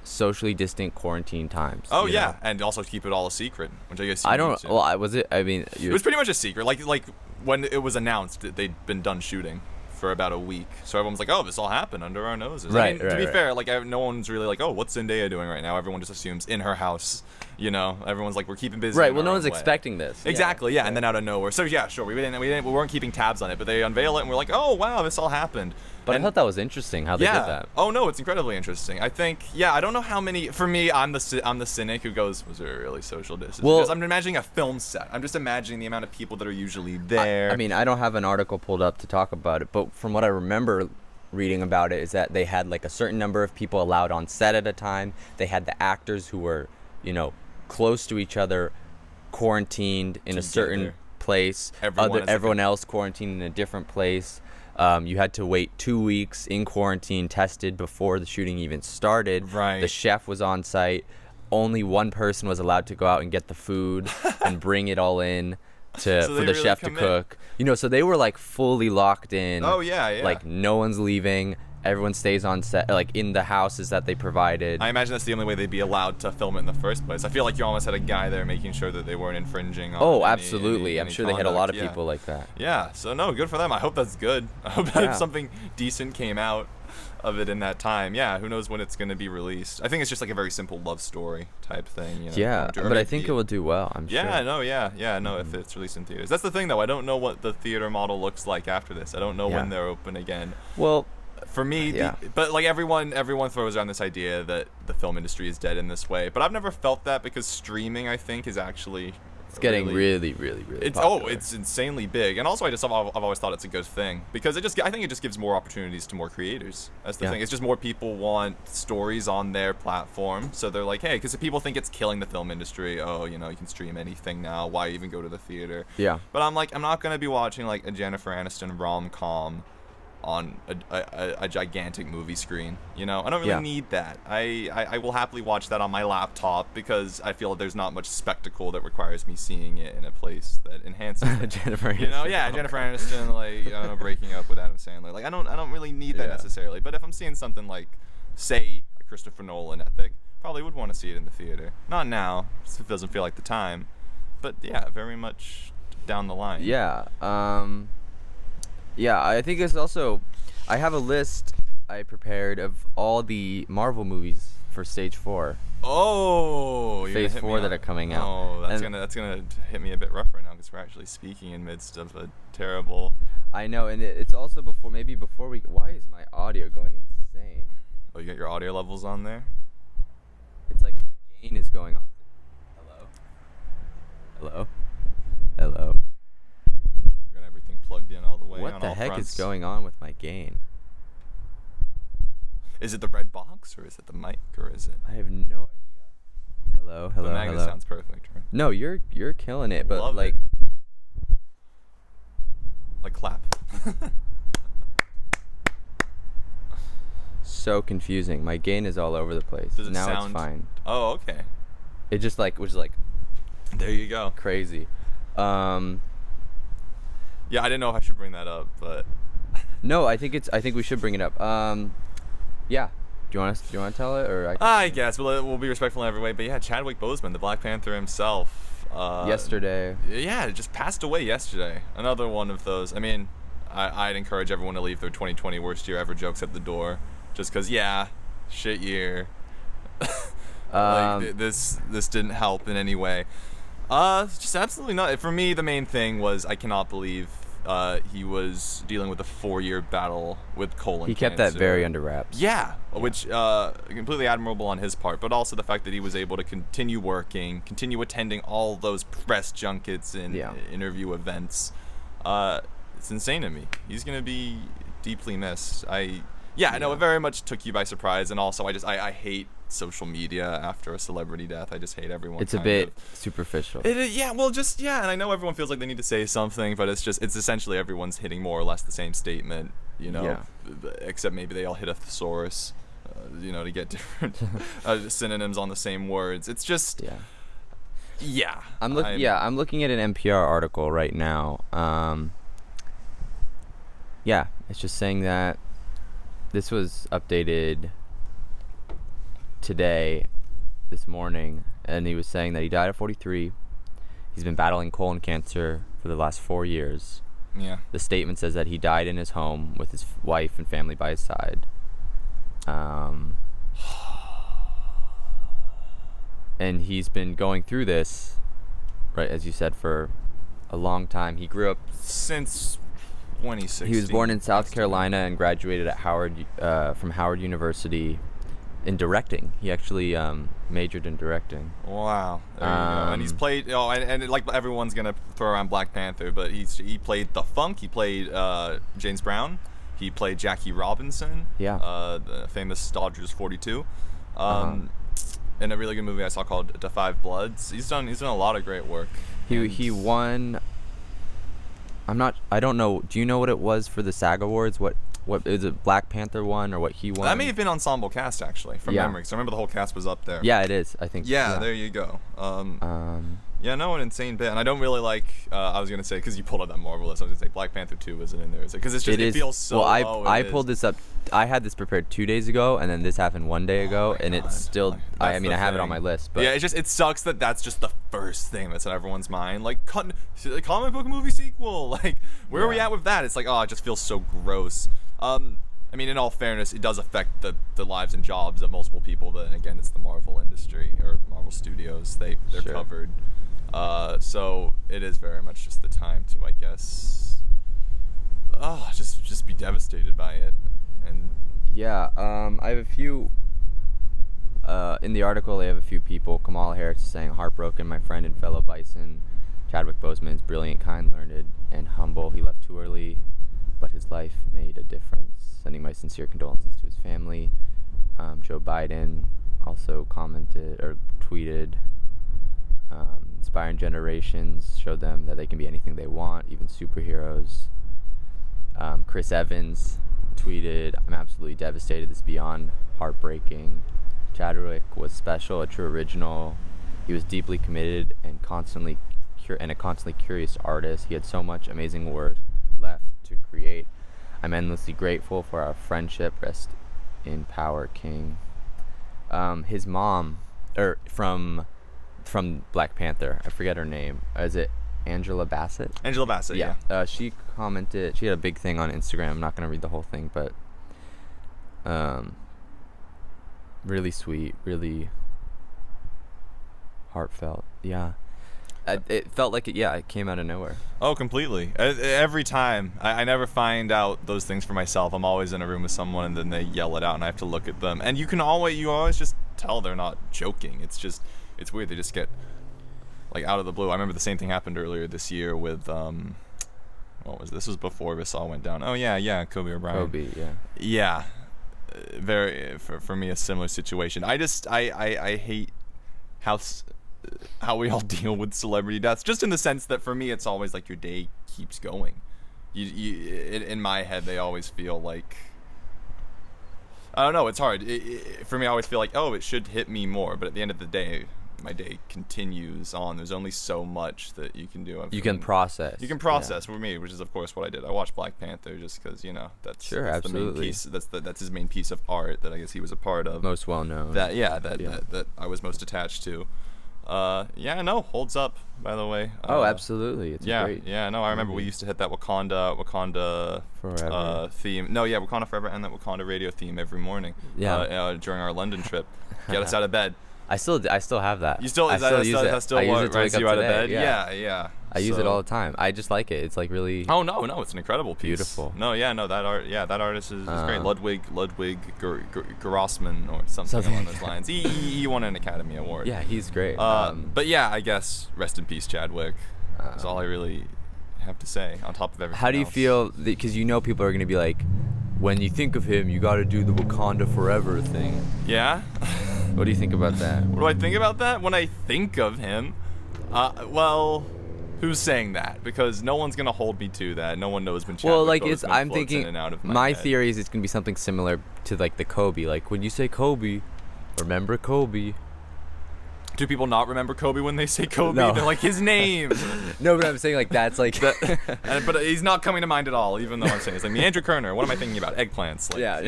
socially distant quarantine times. Oh, you yeah. know? And also keep it all a secret, which I guess you I need don't... to. Well, was it... I mean... It was pretty much a secret. Like when it was announced that they'd been done shooting for about a week. So everyone was like, oh, this all happened under our noses. Right, I mean, to be fair, like no one's really like, oh, what's Zendaya doing right now? Everyone just assumes in her house, you know? Everyone's like, we're keeping busy. Right, well, no one's expecting this. Exactly, yeah. And then out of nowhere. So yeah, sure, we weren't keeping tabs on it, but they unveil it and we're like, oh, wow, this all happened. But I thought that was interesting how they did that. Oh no, it's incredibly interesting. I think, I don't know how many. For me, I'm the cynic who goes, was there really social distance? Well, because I'm imagining a film set. I'm just imagining the amount of people that are usually there. I mean, I don't have an article pulled up to talk about it, but from what I remember reading about it is that they had like a certain number of people allowed on set at a time. They had the actors who were, close to each other, quarantined in a certain place. Everyone else quarantined in a different place. You had to wait 2 weeks in quarantine, tested before the shooting even started. Right. The chef was on site. Only one person was allowed to go out and get the food and bring it all in for the chef to cook. So they were like fully locked in. Oh yeah. Like no one's leaving. Everyone stays on set, like in the houses that they provided. I imagine that's the only way they'd be allowed to film it in the first place. I feel like you almost had a guy there making sure that they weren't infringing on absolutely. I'm sure they had a lot of people like that. Yeah, so no, good for them. I hope that's good. I hope that something decent came out of it in that time. Yeah, who knows when it's going to be released. I think it's just like a very simple love story type thing. Yeah, but I think it will do well, I'm sure. If it's released in theaters. That's the thing, though. I don't know what the theater model looks like after this. I don't know when they're open again. Well... For me, but like everyone throws around this idea that the film industry is dead in this way. But I've never felt that because streaming, I think, is actually getting really popular. It's insanely big. And also, I've always thought it's a good thing because I think it just gives more opportunities to more creators. That's the thing. It's just more people want stories on their platform, so they're like, hey, because if people think it's killing the film industry, you can stream anything now. Why even go to the theater? Yeah. But I'm like, I'm not gonna be watching like a Jennifer Aniston rom-com on a gigantic movie screen. I don't really need that. I will happily watch that on my laptop because I feel there's not much spectacle that requires me seeing it in a place that enhances it. Jennifer Aniston. Jennifer Aniston, like, breaking up with Adam Sandler. Like, I don't really need that necessarily. But if I'm seeing something like, say, a Christopher Nolan epic, probably would want to see it in the theater. Not now, it doesn't feel like the time. But yeah, very much down the line. Yeah. Yeah, I think it's also, I have a list I prepared of all the Marvel movies for Stage 4. Oh, you're Phase gonna hit 4 me that on- are coming out. Oh, that's gonna hit me a bit rough right now because we're actually speaking in midst of a terrible. I know, and it's also before we. Why is my audio going insane? Oh, you got your audio levels on there? It's like my gain is going off. Hello. We got everything plugged in all the way. What on the all heck fronts. is going on with my gain? Is it the red box or is it the mic or is it? I have no idea. Hello. The Magnus sounds perfect, right? No, you're killing it, but Love like. Like clap. So confusing. My gain is all over the place. Does it now sound? it's fine. Oh, okay. It just was like There you go. crazy. Yeah, I didn't know if I should bring that up, but No, I think we should bring it up. Yeah. Do you want to tell it or I guess we'll be respectful in every way. But yeah, Chadwick Boseman, the Black Panther himself. Yesterday. Yeah, it just passed away yesterday. Another one of those. I mean, I'd encourage everyone to leave their 2020 worst year ever jokes at the door, just because shit year. This didn't help in any way. Just absolutely not. For me, the main thing was I cannot believe he was dealing with a 4-year battle with colon cancer. He kept that very under wraps. Yeah, which completely admirable on his part, but also the fact that he was able to continue working, continue attending all those press junkets and interview events. It's insane to me. He's gonna be deeply missed. I know it very much took you by surprise, and also I hate social media after a celebrity death. I just hate everyone. It's a bit superficial. And I know everyone feels like they need to say something, but it's essentially everyone's hitting more or less the same statement, except maybe they all hit a thesaurus, to get different synonyms on the same words. It's just I'm looking at an NPR article right now. It's just saying that this was updated this morning, and he was saying that he died at 43. He's been battling colon cancer for the last 4 years. Yeah. The statement says that he died in his home with his wife and family by his side. And he's been going through this, right, as you said, for a long time. He grew up since 2016. He was born in South Carolina and graduated at from Howard University in directing. He actually majored in directing. Wow. There you go. And he's played, and like everyone's going to throw around Black Panther, but he played The Funk. He played James Brown. He played Jackie Robinson. Yeah. The famous Dodgers 42. In a really good movie I saw called The Five Bloods. He's done a lot of great work. He won. I don't know. Do you know what it was for the SAG Awards? What is it? Black Panther won, or what he won? That may have been ensemble cast actually, from memory. So I remember the whole cast was up there. Yeah, it is. I think. Yeah, there you go. An insane bit, and I don't really like. I was gonna say because you pulled up that Marvel list. I was gonna say Black Panther 2 isn't in there, because it feels so. Well, low. I pulled this up. I had this prepared 2 days ago, and then this happened 1 day ago, and it's still. I have it on my list, but it sucks that that's just the first thing that's on everyone's mind. Like comic book movie sequel. Like where are we at with that? It's like it just feels so gross. I mean, in all fairness, it does affect the lives and jobs of multiple people. But again, it's the Marvel industry or Marvel Studios. They're sure. covered. So it is very much just the time to, I guess, just be devastated by it. And I have a few. In the article, they have a few people. Kamala Harris is saying, "Heartbroken, my friend and fellow Bison. Chadwick Boseman is brilliant, kind, learned, and humble. He left too early, but his life made a difference. Sending my sincere condolences to his family." Joe Biden also commented or tweeted, "Inspiring generations, showed them that they can be anything they want, even superheroes." Chris Evans tweeted, "I'm absolutely devastated. This is beyond heartbreaking. Chadwick was special, a true original. He was deeply committed and a constantly curious artist. He had so much amazing work left to create. I'm endlessly grateful for our friendship. Rest in power, King." His mom, from Black Panther, I forget her name. Is it Angela Bassett. Angela Bassett, yeah. She commented. She had a big thing on Instagram. I'm not gonna read the whole thing, but really sweet, really heartfelt. Yeah. It felt like it came out of nowhere. Oh, completely. Every time. I never find out those things for myself. I'm always in a room with someone and then they yell it out and I have to look at them. And you always just tell they're not joking. It's weird. They just get like out of the blue. I remember the same thing happened earlier this year with what was this? This was before this all went down. Oh yeah, Kobe O'Brien. Kobe, yeah. Yeah. Very for me a similar situation. I hate how we all deal with celebrity deaths, just in the sense that for me it's always like your day keeps going. In my head they always feel like, I don't know, it's hard. For me I always feel like, oh, it should hit me more, but at the end of the day my day continues on. There's only so much that you can do. You can process for me, which is of course what I did. I watched Black Panther just because that's absolutely the main piece. That's his main piece of art that I guess he was a part of. Most well known. That I was most attached to. Holds up, by the way. Absolutely. It's great. Yeah, no, I remember we used to hit that Wakanda Forever theme. No, yeah, Wakanda Forever and that Wakanda radio theme every morning. Yeah. During our London trip. Get us out of bed. I still have that. You still I use it. That still I use it to wake up you out of today. bed? Yeah. I use it all the time. I just like it. It's like really. Oh no, it's an incredible piece. Beautiful. That artist is great. Ludwig Grossman or something along those lines. He won an Academy Award. Yeah, he's great. But yeah, I guess rest in peace, Chadwick. That's all I really have to say. On top of everything. How do you feel? Because people are gonna be like, when you think of him, you got to do the Wakanda Forever thing. Yeah. What do you think about that? What do I think about that? When I think of him, well, who's saying that? Because no one's gonna hold me to that. No one knows when Chadwick Boseman I'm floats thinking. in and out of my head. theory is it's gonna be something similar to like the Kobe. Like when you say Kobe, remember Kobe. Do people not remember Kobe when they say Kobe? No. They're like, his name. No, but I'm saying like that's like. But he's not coming to mind at all. Even though I'm saying it's like Andrew Kerner. What am I thinking about? Eggplants. Like, Yeah.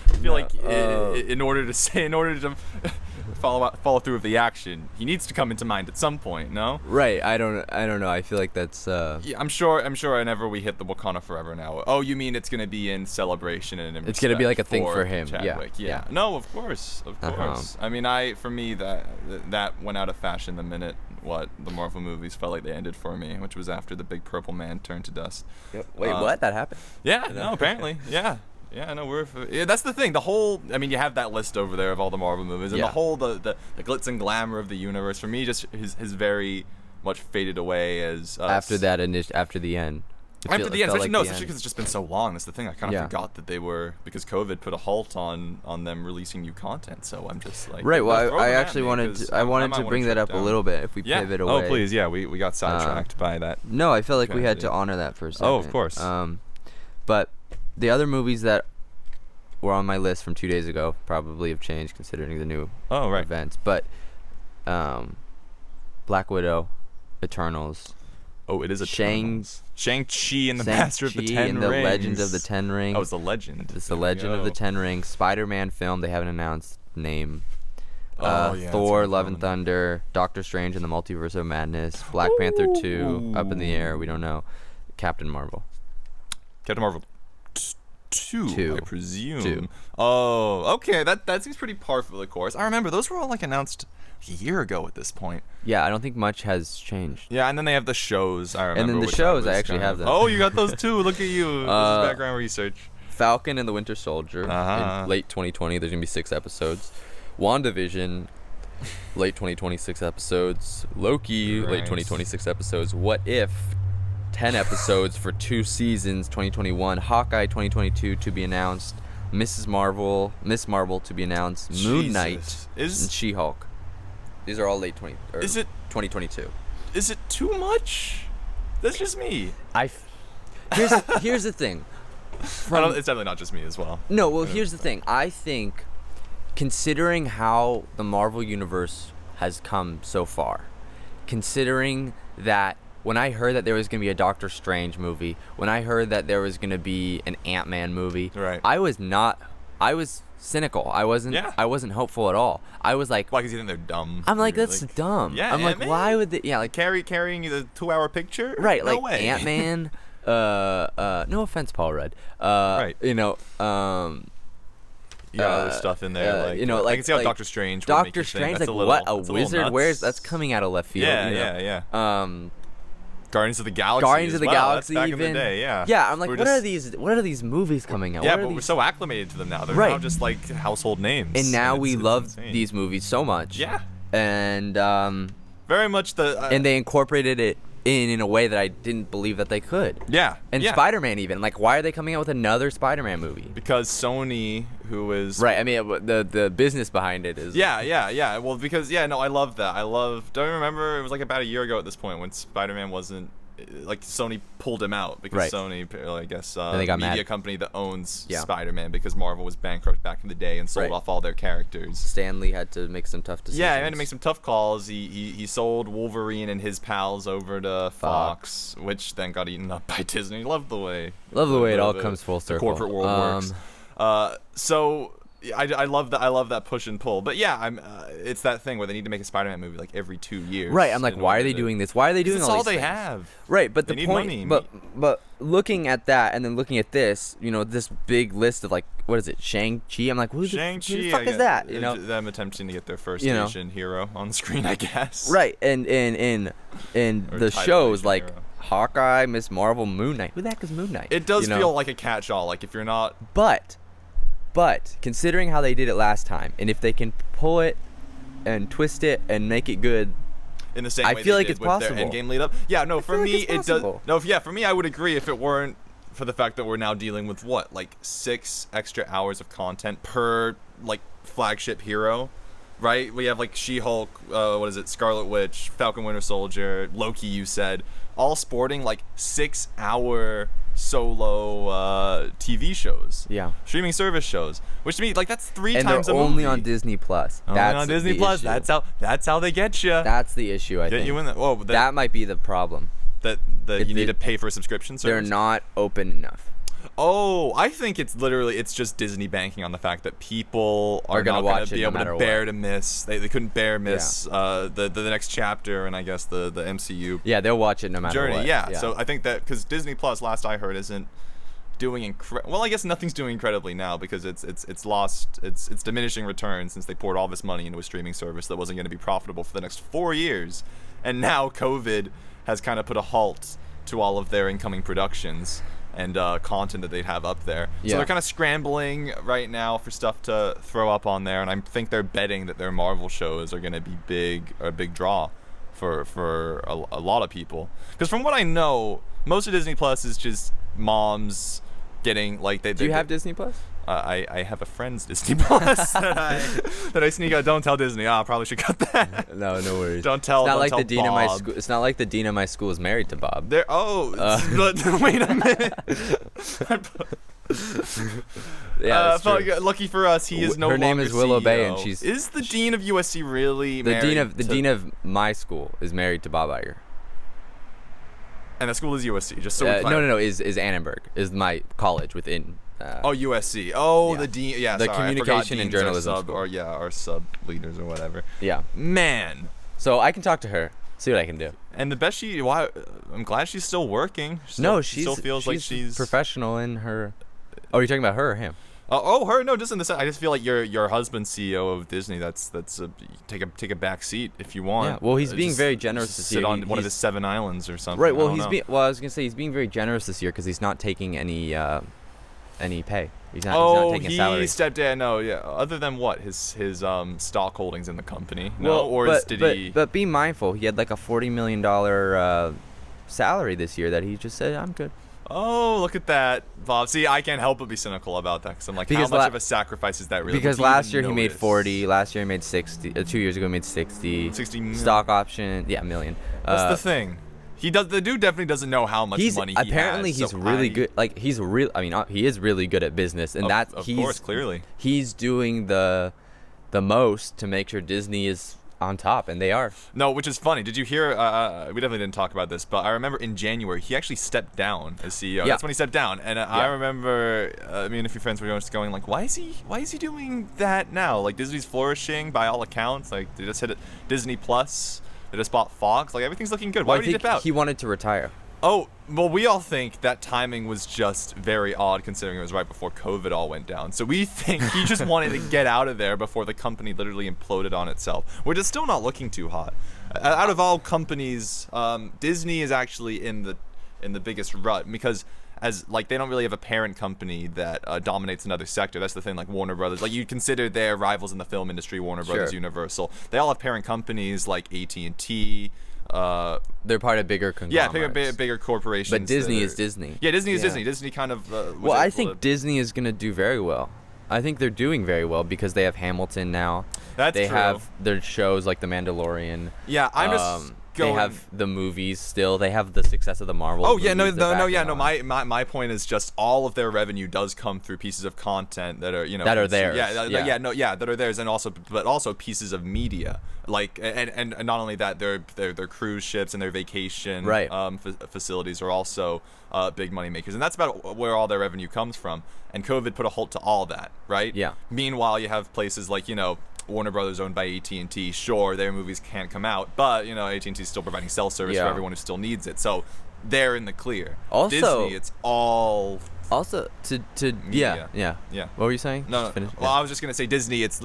I feel like in order to follow through with the action, he needs to come into mind at some point. No. Right. I don't know. I feel like that's. Yeah, I'm sure. Whenever we hit the Wakanda Forever now. Oh, you mean it's gonna be in celebration and in it's gonna be like a thing for him. Chadwick. Yeah. No, of course. I mean, for me that went out of fashion the minute the Marvel movies felt like they ended for me, which was after the big purple man turned to dust. Yep. Wait, what? That happened? Yeah. No. Apparently. Yeah. Yeah, no, that's the thing. The whole, I mean, you have that list over there of all the Marvel movies, and the whole, the glitz and glamour of the universe, for me, just has very much faded away as after that after the end. Especially because it's just been so long. That's the thing. I kind of forgot that they were, because COVID put a halt on them releasing new content. So I'm just like, right. Well, I actually wanted to bring that up a little bit if we pivot away. Oh, please, yeah. We got sidetracked by that. No, I felt like we had to honor that for a second. Oh, of course. But the other movies that were on my list from 2 days ago probably have changed considering the new events. But Black Widow, Eternals. Oh, it is Eternals. Shang-Chi and the Master of the Ten Rings. And the Legend of the Ten Rings. Oh, it's the Legend. It's the Legend of the Ten Rings. Spider-Man film. They haven't announced name. Thor, Love and Thunder, Doctor Strange and the Multiverse of Madness, Black Panther 2, up in the air. We don't know. Captain Marvel 2, I presume. 2. Oh, okay. That seems pretty par for the course. I remember those were all like announced a year ago at this point. Yeah, I don't think much has changed. Yeah, and then they have the shows. I remember. And then the shows, I actually have them. Oh, you got those too. Look at you. This is background research. Falcon and the Winter Soldier in late 2020. There's gonna be 6 episodes. WandaVision, late 2026 episodes. Loki, late 2026 episodes. What If, 10 episodes for 2 seasons, 2021. Hawkeye 2022 to be announced. Miss Marvel to be announced. Moon Knight and She-Hulk. These are all late 2022. Is it too much? That's just me. Here's the thing. It's definitely not just me as well. No, well, here's the thing. I think, considering how the Marvel Universe has come so far, considering that when I heard that there was going to be a Doctor Strange movie, when I heard that there was going to be an Ant-Man movie, right. I was not I was cynical. I wasn't. Yeah. I wasn't hopeful at all. I was like, Why? Because you think they're dumb. I'm like, You're that's dumb. Yeah, I'm like, Ant-Man? why would they? Yeah, like carrying the 2-hour picture. right, No like way. Ant-Man. No offense, Paul Rudd. Right. You know, other stuff in there. Like, you know, I like can see how like, Doctor Strange. Would make Doctor you think Strange, that's like a little, what a that's wizard? little Where's nuts. that's coming out of left field? Yeah, you know? yeah. Guardians of the Galaxy. Guardians as of the well. Galaxy, That's back even. in the day, yeah. Yeah, I'm like, We're what just- are these movies coming out? Yeah, What are but we're these- so acclimated to them now. They're Right. now just like household names. and now we it's love insane. these movies so much. Yeah. And Very much the. and they incorporated it in a way that I didn't believe that they could. Yeah. And yeah. Spider-Man even. Like, why are they coming out with another Spider-Man movie? Because Sony, who is Right. I mean, the business behind it is. Yeah. Well, because I love that. Don't you remember? It was like about a year ago at this point when Spider-Man wasn't like Sony pulled him out because Right. Sony, I guess, they got media mad. company that owns Yeah. Spider-Man because Marvel was bankrupt back in the day and sold Right. off all their characters. Stan Lee had to make some tough decisions. Yeah, he had to make some tough calls. He sold Wolverine and his pals over to Fox, which then got eaten up by Disney. Love the way it all comes full the circle. corporate world works. So I love that. I love that push and pull. But yeah, it's that thing where they need to make a Spider-Man movie like every 2 years. Right. I'm like, in why are order they to- doing this? Why are they doing It's all all these they things? have. Right, but They the need point, money. but looking at that and then looking at this, you know, this big list of like, what is it, Shang-Chi? I'm like, who the Shang-Chi, fuck is that? You know, them attempting to get their first You know. Asian hero on screen, I guess. right? And Or the title shows Asian like hero. Hawkeye, Miss Marvel, Moon Knight. Who the heck is Moon Knight? It does You know? feel like a catch-all. Like if you're not But considering how they did it last time, and if they can pull it and twist it and make it good, in the same I way feel they like did it's with possible. their Endgame lead up. Yeah, no, for feel like me it's it does. possible. No, yeah, for me I would agree if it weren't for the fact that we're now dealing with what, like 6 extra hours of content per like flagship hero, right? We have like She-Hulk, what is it, Scarlet Witch, Falcon Winter Soldier, Loki. You said all sporting like 6-hour solo TV shows. yeah. Streaming service shows, which to me like that's 3 And times they're a only movie. on Disney Plus. Only That's on Disney the Plus. issue. That's how they get you. That's the issue. I Get think you in that. Whoa, that might be the problem. that If you need they- to pay for a subscription service. They're not open enough. Oh, I think it's just Disney banking on the fact that people are gonna not watch going it to be no able matter to bear what. to miss. They couldn't bear miss the next chapter and I guess the MCU Yeah, they'll watch it no matter journey. what. Yeah. So I think that because Disney Plus, last I heard, isn't doing well, I guess nothing's doing incredibly now because it's lost it's diminishing returns since they poured all this money into a streaming service that wasn't going to be profitable for the next 4 years, and now COVID has kind of put a halt to all of their incoming productions and content that they'd have up there. Yeah. So they're kind of scrambling right now for stuff to throw up on there, and I think they're betting that their Marvel shows are going to be a big draw for a lot of people. Because from what I know, most of Disney Plus is just moms getting like they. Do you have Disney Plus? I have a friend's Disney Plus that I sneak out. Don't tell Disney. I probably should cut that. No, no worries. Don't tell. It's not don't like tell the dean of my Bob. school. It's not like the dean of my school is married to Bob. There. Oh, wait a minute. Yeah, that's fuck, true. lucky for us, he is no Her name longer is Willow Bay, and CEO. she's- Is the dean of USC really The married dean of my school is married to Bob Iger. And the school is USC. Just so we No. Is Annenberg is my college within. Oh, USC. Oh, yeah. the dean. Yeah, The sorry, I forgot communication and deans are journalism sub, school. our sub leaders or whatever. Yeah. Man. So I can talk to her, see what I can do. And the best I'm glad she's still working. She still feels like she's professional in her. Oh, are you talking about her or him? her. No, just in the sense. I just feel like your husband's CEO of Disney. Take a back seat if you want. Yeah. Well, he's being Just very generous this sit year. on one of He's- the 7 islands or something. Right. Well, I don't know. I was gonna say he's being very generous this year because he's not taking any pay. He's not Oh, taking a salary. he stepped in. No, yeah. Other than what his stock holdings in the company. No, Well, or but, did but, he? But be mindful. He had like a $40 million salary this year that he just said, "I'm good." Oh, look at that, Bob. See, I can't help but be cynical about that because I'm like, Because how much of a sacrifice is that really? Because Would he last even year he made notice? 40. Last year he made 60. 2 years ago he made 60. 60 million. Stock option, yeah, million. That's the thing. The dude definitely doesn't know how much money he apparently has. he's so really good. Like he is really good at business, and Of course, clearly. he's doing the most to make sure Disney is on top, and they are. No, which is funny. Did you hear? We definitely didn't talk about this, but I remember in January he actually stepped down as CEO. Yeah. That's when he stepped down, and I remember me and a few friends were just going like, why is he doing that now? Like Disney's flourishing by all accounts. Like they just hit it, Disney Plus. They just bought Fox. Like everything's looking good. Why would he dip out? He wanted to retire. Oh, well, we all think that timing was just very odd considering it was right before COVID all went down. So we think he just wanted to get out of there before the company literally imploded on itself, which is still not looking too hot. Out of all companies, Disney is actually in the biggest rut because as like they don't really have a parent company that dominates another sector. That's the thing, like Warner Brothers. Like you consider their rivals in the film industry, Warner Brothers, Universal. They all have parent companies like AT&T. They're part of bigger conglomerates. Yeah, bigger corporations. But Disney is Disney. Yeah, Disney is Disney. Disney kind of. Well, I think Disney is going to do very well. I think they're doing very well because they have Hamilton now. That's true. They have their shows like The Mandalorian. Yeah, I'm just going. They have the movies still. They have the success of the Marvel. Oh yeah, no. My point is just all of their revenue does come through pieces of content that are that are theirs. That are theirs, and also pieces of media. Like and not only that, their cruise ships and their vacation facilities are also big money makers, and that's about where all their revenue comes from. And COVID put a halt to all that, right? Yeah. Meanwhile, you have places like Warner Brothers owned by AT&T. Sure, their movies can't come out, but AT&T is still providing cell service for everyone who still needs it. So they're in the clear. Also, Disney, it's all. Also, to media. Yeah. What were you saying? No. Well, I was just gonna say Disney. It's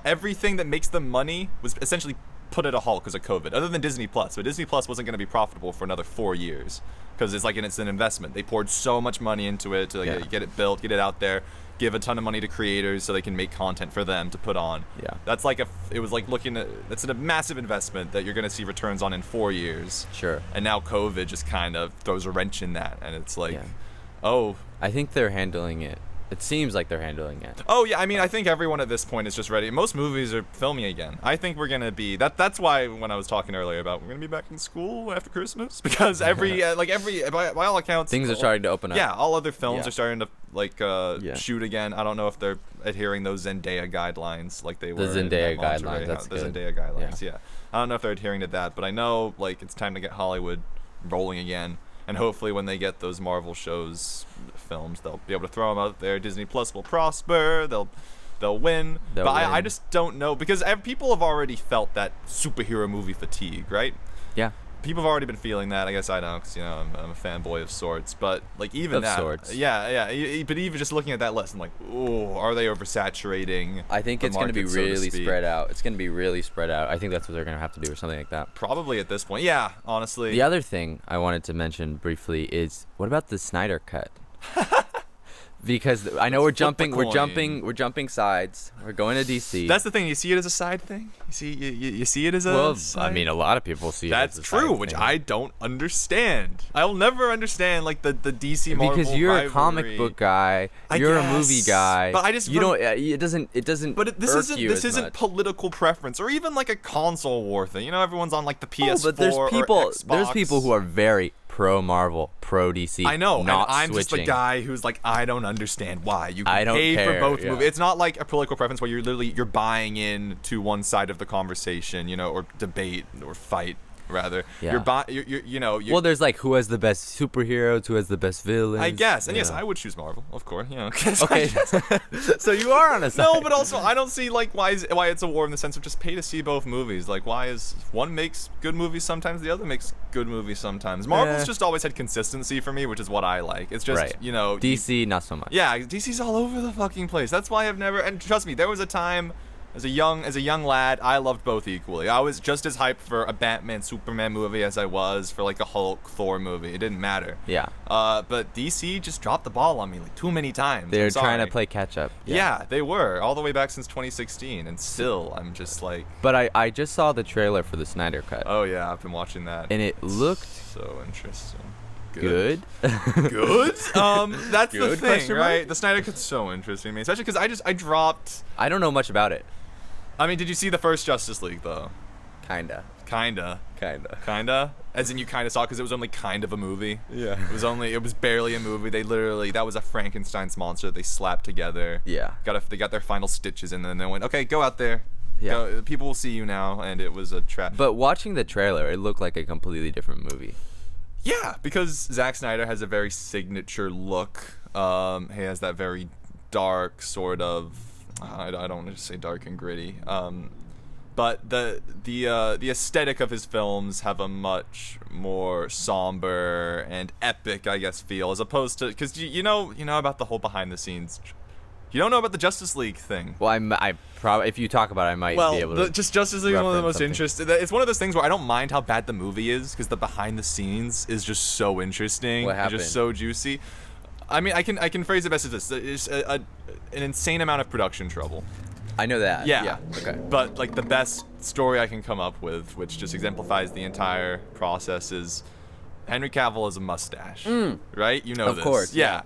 everything that makes them money was essentially put at a halt because of COVID. Other than Disney Plus, but Disney Plus wasn't going to be profitable for another 4 years because it's an investment. They poured so much money into it to get it built, get it out there, give a ton of money to creators so they can make content for them to put on. Yeah. That's like that's a massive investment that you're going to see returns on in 4 years. Sure. And now COVID just kind of throws a wrench in that, and it's like, I think they're handling it. It seems like they're handling it. Oh yeah, I mean, I think everyone at this point is just ready. Most movies are filming again. I think we're gonna be that's why when I was talking earlier about we're gonna be back in school after Christmas because by all accounts things are starting to open up. Yeah, all other films are starting to shoot again. I don't know if they're adhering those Zendaya guidelines like they were. The Zendaya guidelines. That's the good. Zendaya guidelines. Yeah, I don't know if they're adhering to that, but I know it's time to get Hollywood rolling again. And hopefully when they get those Marvel shows filmed, they'll be able to throw them out there. Disney Plus will prosper. They'll win. I just don't know because people have already felt that superhero movie fatigue, right? Yeah. People have already been feeling that. I guess I don't because, I'm a fanboy of sorts. But, even of that. Sorts. Yeah. But even just looking at that list, I'm like, ooh, are they oversaturating? I think it's going to be really spread out. It's going to be really spread out. I think that's what they're going to have to do or something like that. Probably at this point. Yeah, honestly. The other thing I wanted to mention briefly is what about the Snyder Cut? Because I know we're jumping sides. We're going to DC. That's the thing. You see it as a side thing. You see it as a. I mean, a lot of people see it. That's as a true, side which thing. I don't understand. I'll never understand the DC Marvel because you're rivalry. A comic book guy. You're a movie guy. But I just it doesn't. But this isn't political preference or even like a console war thing. Everyone's on the PS4 but there's people. or Xbox. There's people who are very pro Marvel, pro DC. I know, not and I'm switching. just the guy who's like, I don't understand why you can I don't pay care, for both yeah. movies. It's not like a political preference where you're buying in to one side of the conversation, or debate or fight rather. Yeah. You're well, there's who has the best superheroes, who has the best villains. I guess, and yes, I would choose Marvel, of course. Okay, so you are on a side. No, but also I don't see why it's a war in the sense of just pay to see both movies. Why is one makes good movies sometimes, the other makes good movies sometimes. Marvel's just always had consistency for me, which is what I like. It's just DC not so much. Yeah, DC's all over the fucking place. That's why I've never. And trust me, there was a time. As a young lad, I loved both equally. I was just as hyped for a Batman Superman movie as I was for a Hulk Thor movie. It didn't matter. Yeah. But DC just dropped the ball on me too many times. They're trying to play catch up. Yeah, they were all the way back since 2016, and still I'm just like. But I just saw the trailer for the Snyder Cut. Oh yeah, I've been watching that. And it looked so interesting. Good. Good. That's Good the thing, right? The Snyder Cut's so interesting to me, especially because I dropped. I don't know much about it. I mean, did you see the first Justice League though? Kinda. As in you kind of saw because it was only kind of a movie. Yeah. It was barely a movie. That was a Frankenstein's monster that they slapped together. Yeah. They got their final stitches in, and then they went, okay, go out there. Yeah. People will see you now, and it was a trap. But watching the trailer, it looked like a completely different movie. Yeah, because Zack Snyder has a very signature look. He has that very dark sort of. I don't want to say dark and gritty. But the aesthetic of his films have a much more somber and epic, I guess, feel, as opposed to, because you know about the whole behind the scenes. You don't know about the Justice League thing. Well, I probably, if you talk about it, I might be able to. Just Justice League is one of the most something. interesting. It's one of those things where I don't mind how bad the movie is, because the behind the scenes is just so interesting. What happened? Just so juicy. I mean, I can phrase it best as this: it's an insane amount of production trouble. I know that. Yeah. Okay. But like the best story I can come up with, which just exemplifies the entire process, is Henry Cavill has a mustache. Right? You know Of this. course, yeah.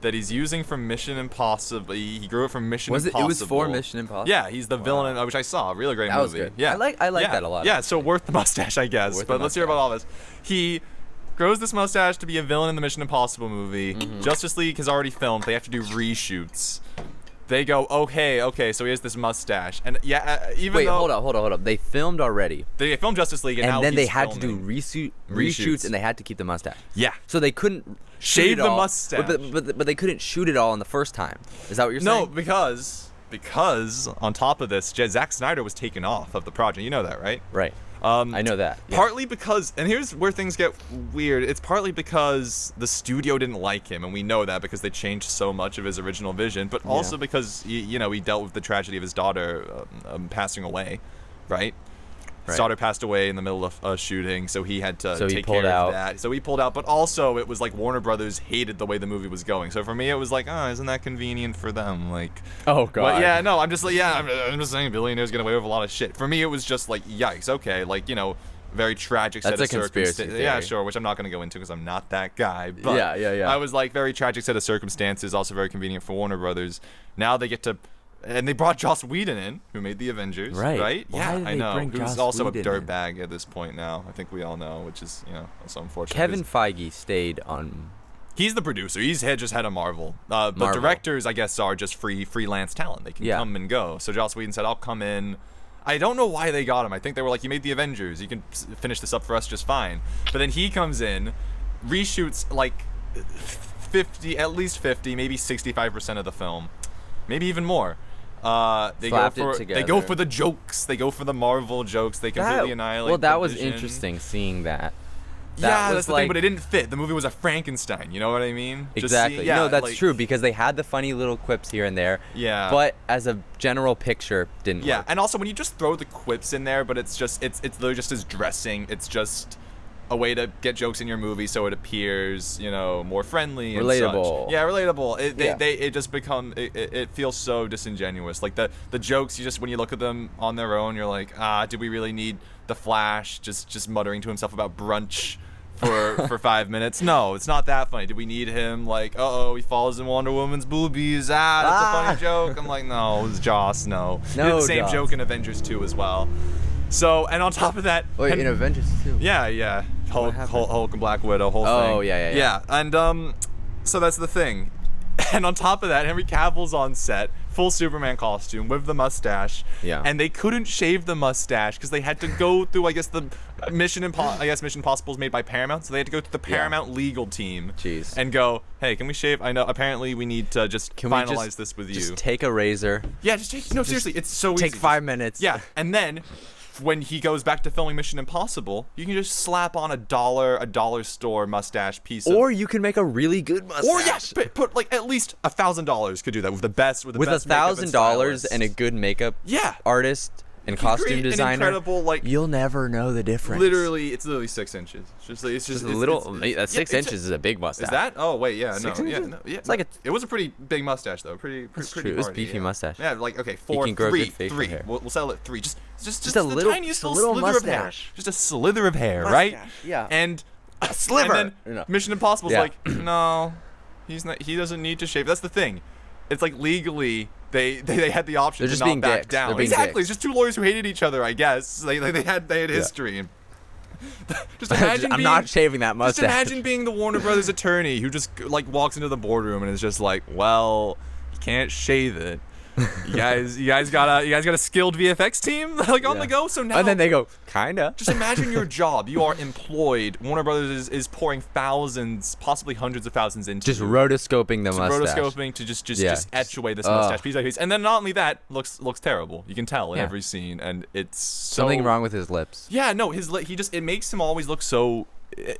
That he's using from Mission Impossible. He grew it from Mission Impossible. It was for Mission Impossible? Yeah, he's the villain, which I saw. A really great That was movie. good. Yeah. I like that a lot. Yeah, so worth the mustache, I guess. Worth the But let's hear about all this. He grows this mustache to be a villain in the Mission Impossible movie. Justice League has already filmed. They have to do reshoots. They go, okay, so he has this mustache. And Wait, hold up. They filmed already. They filmed Justice League, and now then he's they had filming. to do Reshoots. reshoots, and they had to keep the mustache. Yeah. So they couldn't Shave shoot it the all, mustache. But they couldn't shoot it all in the first time. Is that what you're No, saying? because on top of this, Zack Snyder was taken off of the project. You know that, right? Right. I know that. Yeah. Partly because, and here's where things get weird, it's partly because the studio didn't like him, and we know that because they changed so much of his original vision, but also because, he dealt with the tragedy of his daughter passing away, right? His daughter passed away in the middle of a shooting, so he had to take care of that. So he pulled out, but also it was like Warner Brothers hated the way the movie was going. So for me, it was like, isn't that convenient for them? Like, oh god. But yeah, no, I'm just like, I'm just saying, billionaires get away with a lot of shit. For me, it was just like, yikes. Okay, like very tragic set That's of a conspiracy circumstances. theory. Yeah, sure, which I'm not going to go into because I'm not that guy. But Yeah. I was like, very tragic set of circumstances, also very convenient for Warner Brothers. Now they get to. And they brought Joss Whedon in, who made the Avengers, right? Why did I they know. bring Who's Joss also Whedon a in? dirtbag at this point now. I think we all know, which is, also unfortunate. Kevin Feige stayed on. He's the producer. He's just head of Marvel. But Marvel. directors, I guess, are just freelance talent. They can come and go. So Joss Whedon said, I'll come in. I don't know why they got him. I think they were like, you made the Avengers. You can finish this up for us just fine. But then he comes in, reshoots like 50, at least 50, maybe 65% of the film. Maybe even more. They go for the jokes. They go for the Marvel jokes. They completely annihilate. Well, that the was vision. interesting seeing that. That's the thing, but it didn't fit. The movie was a Frankenstein. You know what I mean? Exactly. No, that's true because they had the funny little quips here and there. Yeah. But as a general picture, didn't work. Yeah, and also when you just throw the quips in there, but it's literally just as dressing. It's just a way to get jokes in your movie so it appears, more friendly and relatable. Such. Yeah, relatable. It just it feels so disingenuous. Like the jokes, when you look at them on their own, you're like, do we really need the Flash just muttering to himself about brunch for 5 minutes? No, it's not that funny. Do we need him like, he falls in Wonder Woman's boobies? That's a funny joke. I'm like, no, it's Joss. No, the same Joss. joke in Avengers 2 as well. So, and on top of that, Wait, in Avengers 2? Yeah. Hulk and Black Widow, whole thing. Oh, yeah. Yeah, and so that's the thing. And on top of that, Henry Cavill's on set, full Superman costume with the mustache. Yeah. And they couldn't shave the mustache because they had to go through, I guess, the Mission Impossible is made by Paramount, so they had to go through the Paramount legal team. Jeez. And go, hey, can we shave? I know, apparently we need to just finalize this with you. Just take a razor. Yeah, seriously, it's so easy. Take 5 minutes. Yeah, and then when he goes back to filming Mission Impossible, you can just slap on a dollar store mustache piece. Or you can make a really good mustache. Or yes, put like at least $1,000 could do that with the best with best makeup and $1,000 stylist. and a good makeup Yeah. artist and costume create an designer. incredible, you'll never know the difference. It's literally 6 inches. It's just a little. That 6 inches is a big mustache. Is that? Oh wait, yeah, 6 no, inches? yeah, no, yeah. It's like it was a pretty big mustache though. Pretty true. It was party, beefy yeah. mustache. Yeah, like okay, can grow three. good facial Three. hair. We'll settle it 3. Just a the little, tiniest just a little slither of hair. mustache. Just a slither of hair, right? Yeah. And a sliver. And then No. Mission Impossible's Yeah. like, no, he's not. He doesn't need to shave. That's the thing. It's like legally. They had the option They're to just not being back dicks. down. They're being Exactly. dicks. It's just two lawyers who hated each other, I guess. They had history. Just imagine. I'm not shaving that mustache. Just imagine being the Warner Brothers attorney who just like walks into the boardroom and is just like, well, you can't shave it. you guys got a skilled VFX team like on the go. So now, and then they go, kinda. Just imagine your job. You are employed. Warner Brothers is pouring thousands, possibly hundreds of thousands into Just you. rotoscoping the mustache. Rotoscoping to just etch away this mustache piece by piece. And then not only that, looks terrible. You can tell in every scene, and it's something wrong with his lips. Yeah, no, it makes him always look so.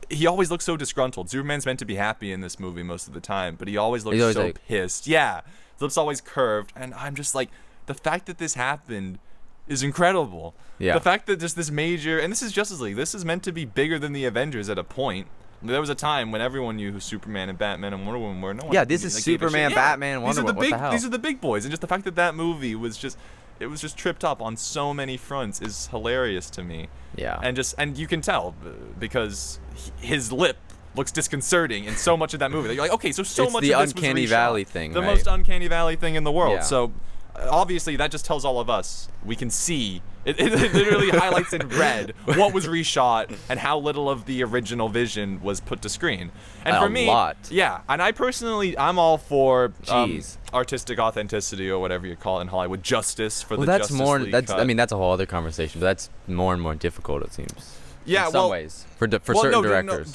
He always looks so disgruntled. Superman's meant to be happy in this movie most of the time, but he always looks so like, pissed. Yeah, his lips always curved, and I'm just like, the fact that this happened is incredible. Yeah. The fact that just this major, and this is Justice League. This is meant to be bigger than the Avengers at a point. There was a time when everyone knew who Superman and Batman and Wonder Woman were. No one this is Superman, Batman, Wonder Woman. What the hell? These are the big boys, and just the fact that movie was just. It was just tripped up on so many fronts is hilarious to me. Yeah. And you can tell because his lip looks disconcerting in so much of that movie. You're like, okay, so it's much of this the was uncanny reshot. valley thing, the right? most uncanny valley thing in the world. Yeah. So obviously that just tells all of us we can see it literally highlights in red what was reshot and how little of the original vision was put to screen. And for me, yeah, and I'm all for artistic authenticity or whatever you call it in Hollywood, justice for the Justice League cut. I mean, that's a whole other conversation, but that's more and more difficult, it seems. Yeah, in some ways for certain directors.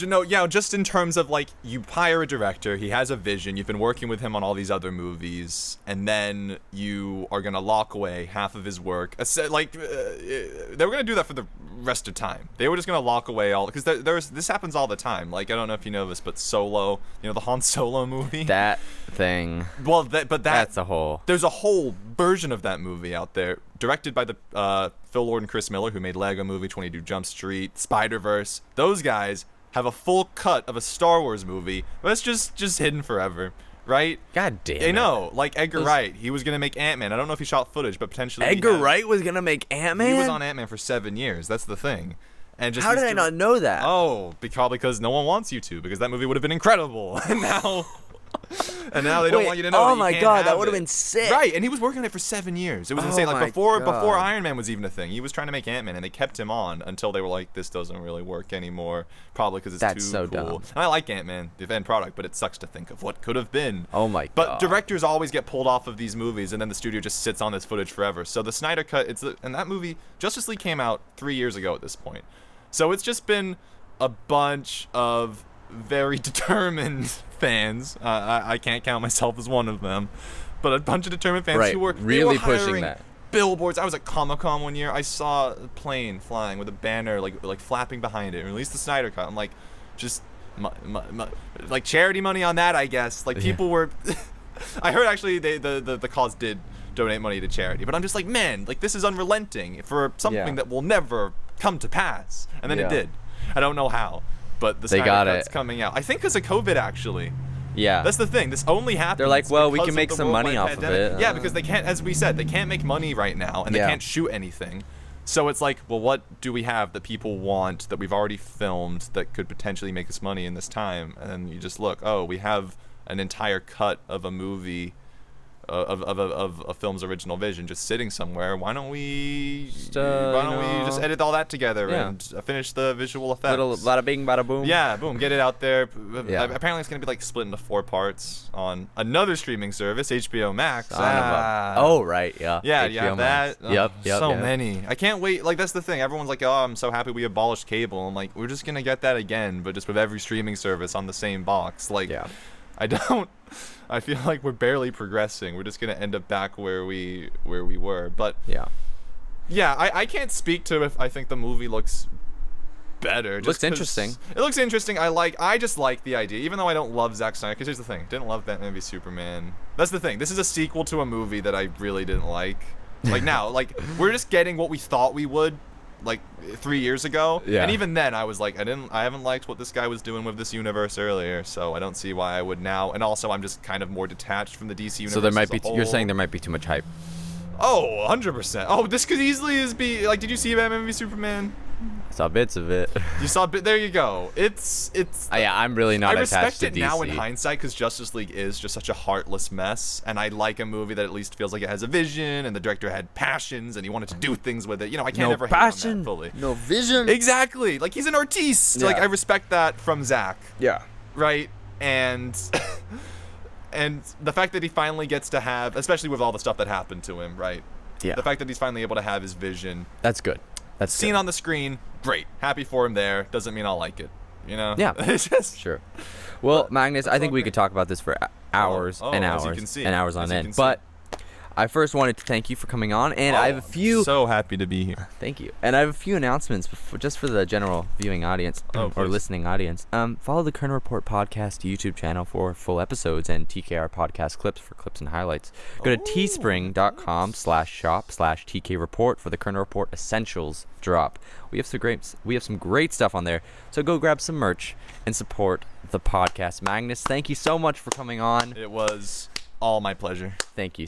Just in terms of like you hire a director, he has a vision, you've been working with him on all these other movies, and then you are gonna lock away half of his work. They were gonna do that for the rest of time. They were just gonna lock away all because this happens all the time. Like I don't know if you know this, but Solo, the Han Solo movie. That thing. Well, that's a whole. There's a whole version of that movie out there, directed by the Phil Lord and Chris Miller, who made Lego Movie, 22 Jump Street, Spider-Verse. Those guys have a full cut of a Star Wars movie, but it's just hidden forever, right? God damn it. I know, like Edgar Wright, he was gonna make Ant-Man. I don't know if he shot footage, but potentially Edgar Wright was gonna make Ant-Man. He was on Ant-Man for 7 years. That's the thing. And just how did I not know that? Oh, because no one wants you to, because that movie would have been incredible, and now. And now they don't want you to know. Oh my god, that would have been sick. Right, and he was working on it for 7 years. It was insane. Like before Iron Man was even a thing, he was trying to make Ant-Man, and they kept him on until they were like, "This doesn't really work anymore." Probably because it's too so cool. dumb. And I like Ant-Man, the end product, but it sucks to think of what could have been. Oh my god. But directors always get pulled off of these movies, and then the studio just sits on this footage forever. So the Snyder Cut, and that movie, Justice League came out 3 years ago at this point. So it's just been a bunch of very determined fans. I can't count myself as one of them, but a bunch of determined fans who were really pushing that. Billboards. I was at Comic-Con one year. I saw a plane flying with a banner like flapping behind it. Release the Snyder Cut. I'm like, just like charity money on that, I guess. Like people were. I heard actually the cause did donate money to charity, but I'm just like, man, like this is unrelenting for something that will never come to pass, and then it did. I don't know how. But the Snyder Cut's coming out. I think because of COVID, actually. Yeah. That's the thing. This only happens. They're like, well, we can make some money off of it. Yeah, because they can't, as we said, they can't make money right now, and they can't shoot anything. So it's like, well, what do we have that people want that we've already filmed that could potentially make us money in this time? And then you just look, oh, we have an entire cut of a movie. Of a film's original vision just sitting somewhere. Why don't we just edit all that together and finish the visual effects? Bada bing, bada boom. Yeah, boom, get it out there. Apparently it's going to be like split into 4 parts on another streaming service, HBO Max. Oh, right, yeah. Yeah, you have that. Yep. So many. I can't wait. Like, that's the thing. Everyone's like, oh, I'm so happy we abolished cable. I'm like, we're just going to get that again, but just with every streaming service on the same box. Like, I feel like we're barely progressing. We're just gonna end up back where we were. But I can't speak to if I think the movie looks better. Looks interesting. It looks interesting. I just like the idea, even though I don't love Zack Snyder. Because here's the thing: didn't love Batman v Superman. That's the thing. This is a sequel to a movie that I really didn't like. Like now, like we're just getting what we thought we would. Like 3 years ago, and even then I was like, I haven't liked what this guy was doing with this universe earlier, so I don't see why I would now. And also, I'm just kind of more detached from the DC universe. So there might be. You're saying there might be too much hype. Oh, 100%. Oh, this could easily be like. Did you see Batman v Superman? I saw bits of it. You saw bit. There you go. It's. I'm really not attached to DC. I respect it now in hindsight because Justice League is just such a heartless mess, and I like a movie that at least feels like it has a vision, and the director had passions, and he wanted to do things with it. I can't ever hate on that fully. No vision. Exactly. Like he's an artiste. Like I respect that from Zach. Yeah. Right. And And the fact that he finally gets to have, especially with all the stuff that happened to him, right? Yeah. The fact that he's finally able to have his vision That's good. That's seen good. on the screen, great. Happy for him there. Doesn't mean I'll like it. You know? Yeah. It's just, Sure. Well, But Magnus, I that's think all we great. could talk about this for hours and as you hours can see. and hours As on you end. can see. But I first wanted to thank you for coming on, and I have a few. So happy to be here. Thank you. And I have a few announcements just for the general viewing audience or please. listening audience. Follow the Kerner Report podcast YouTube channel for full episodes and TKR podcast clips for clips and highlights. Go to teespring.com/shop/TK Report for the Kerner Report Essentials drop. We have some great stuff on there. So go grab some merch and support the podcast. Magnus, thank you so much for coming on. It was all my pleasure. Thank you.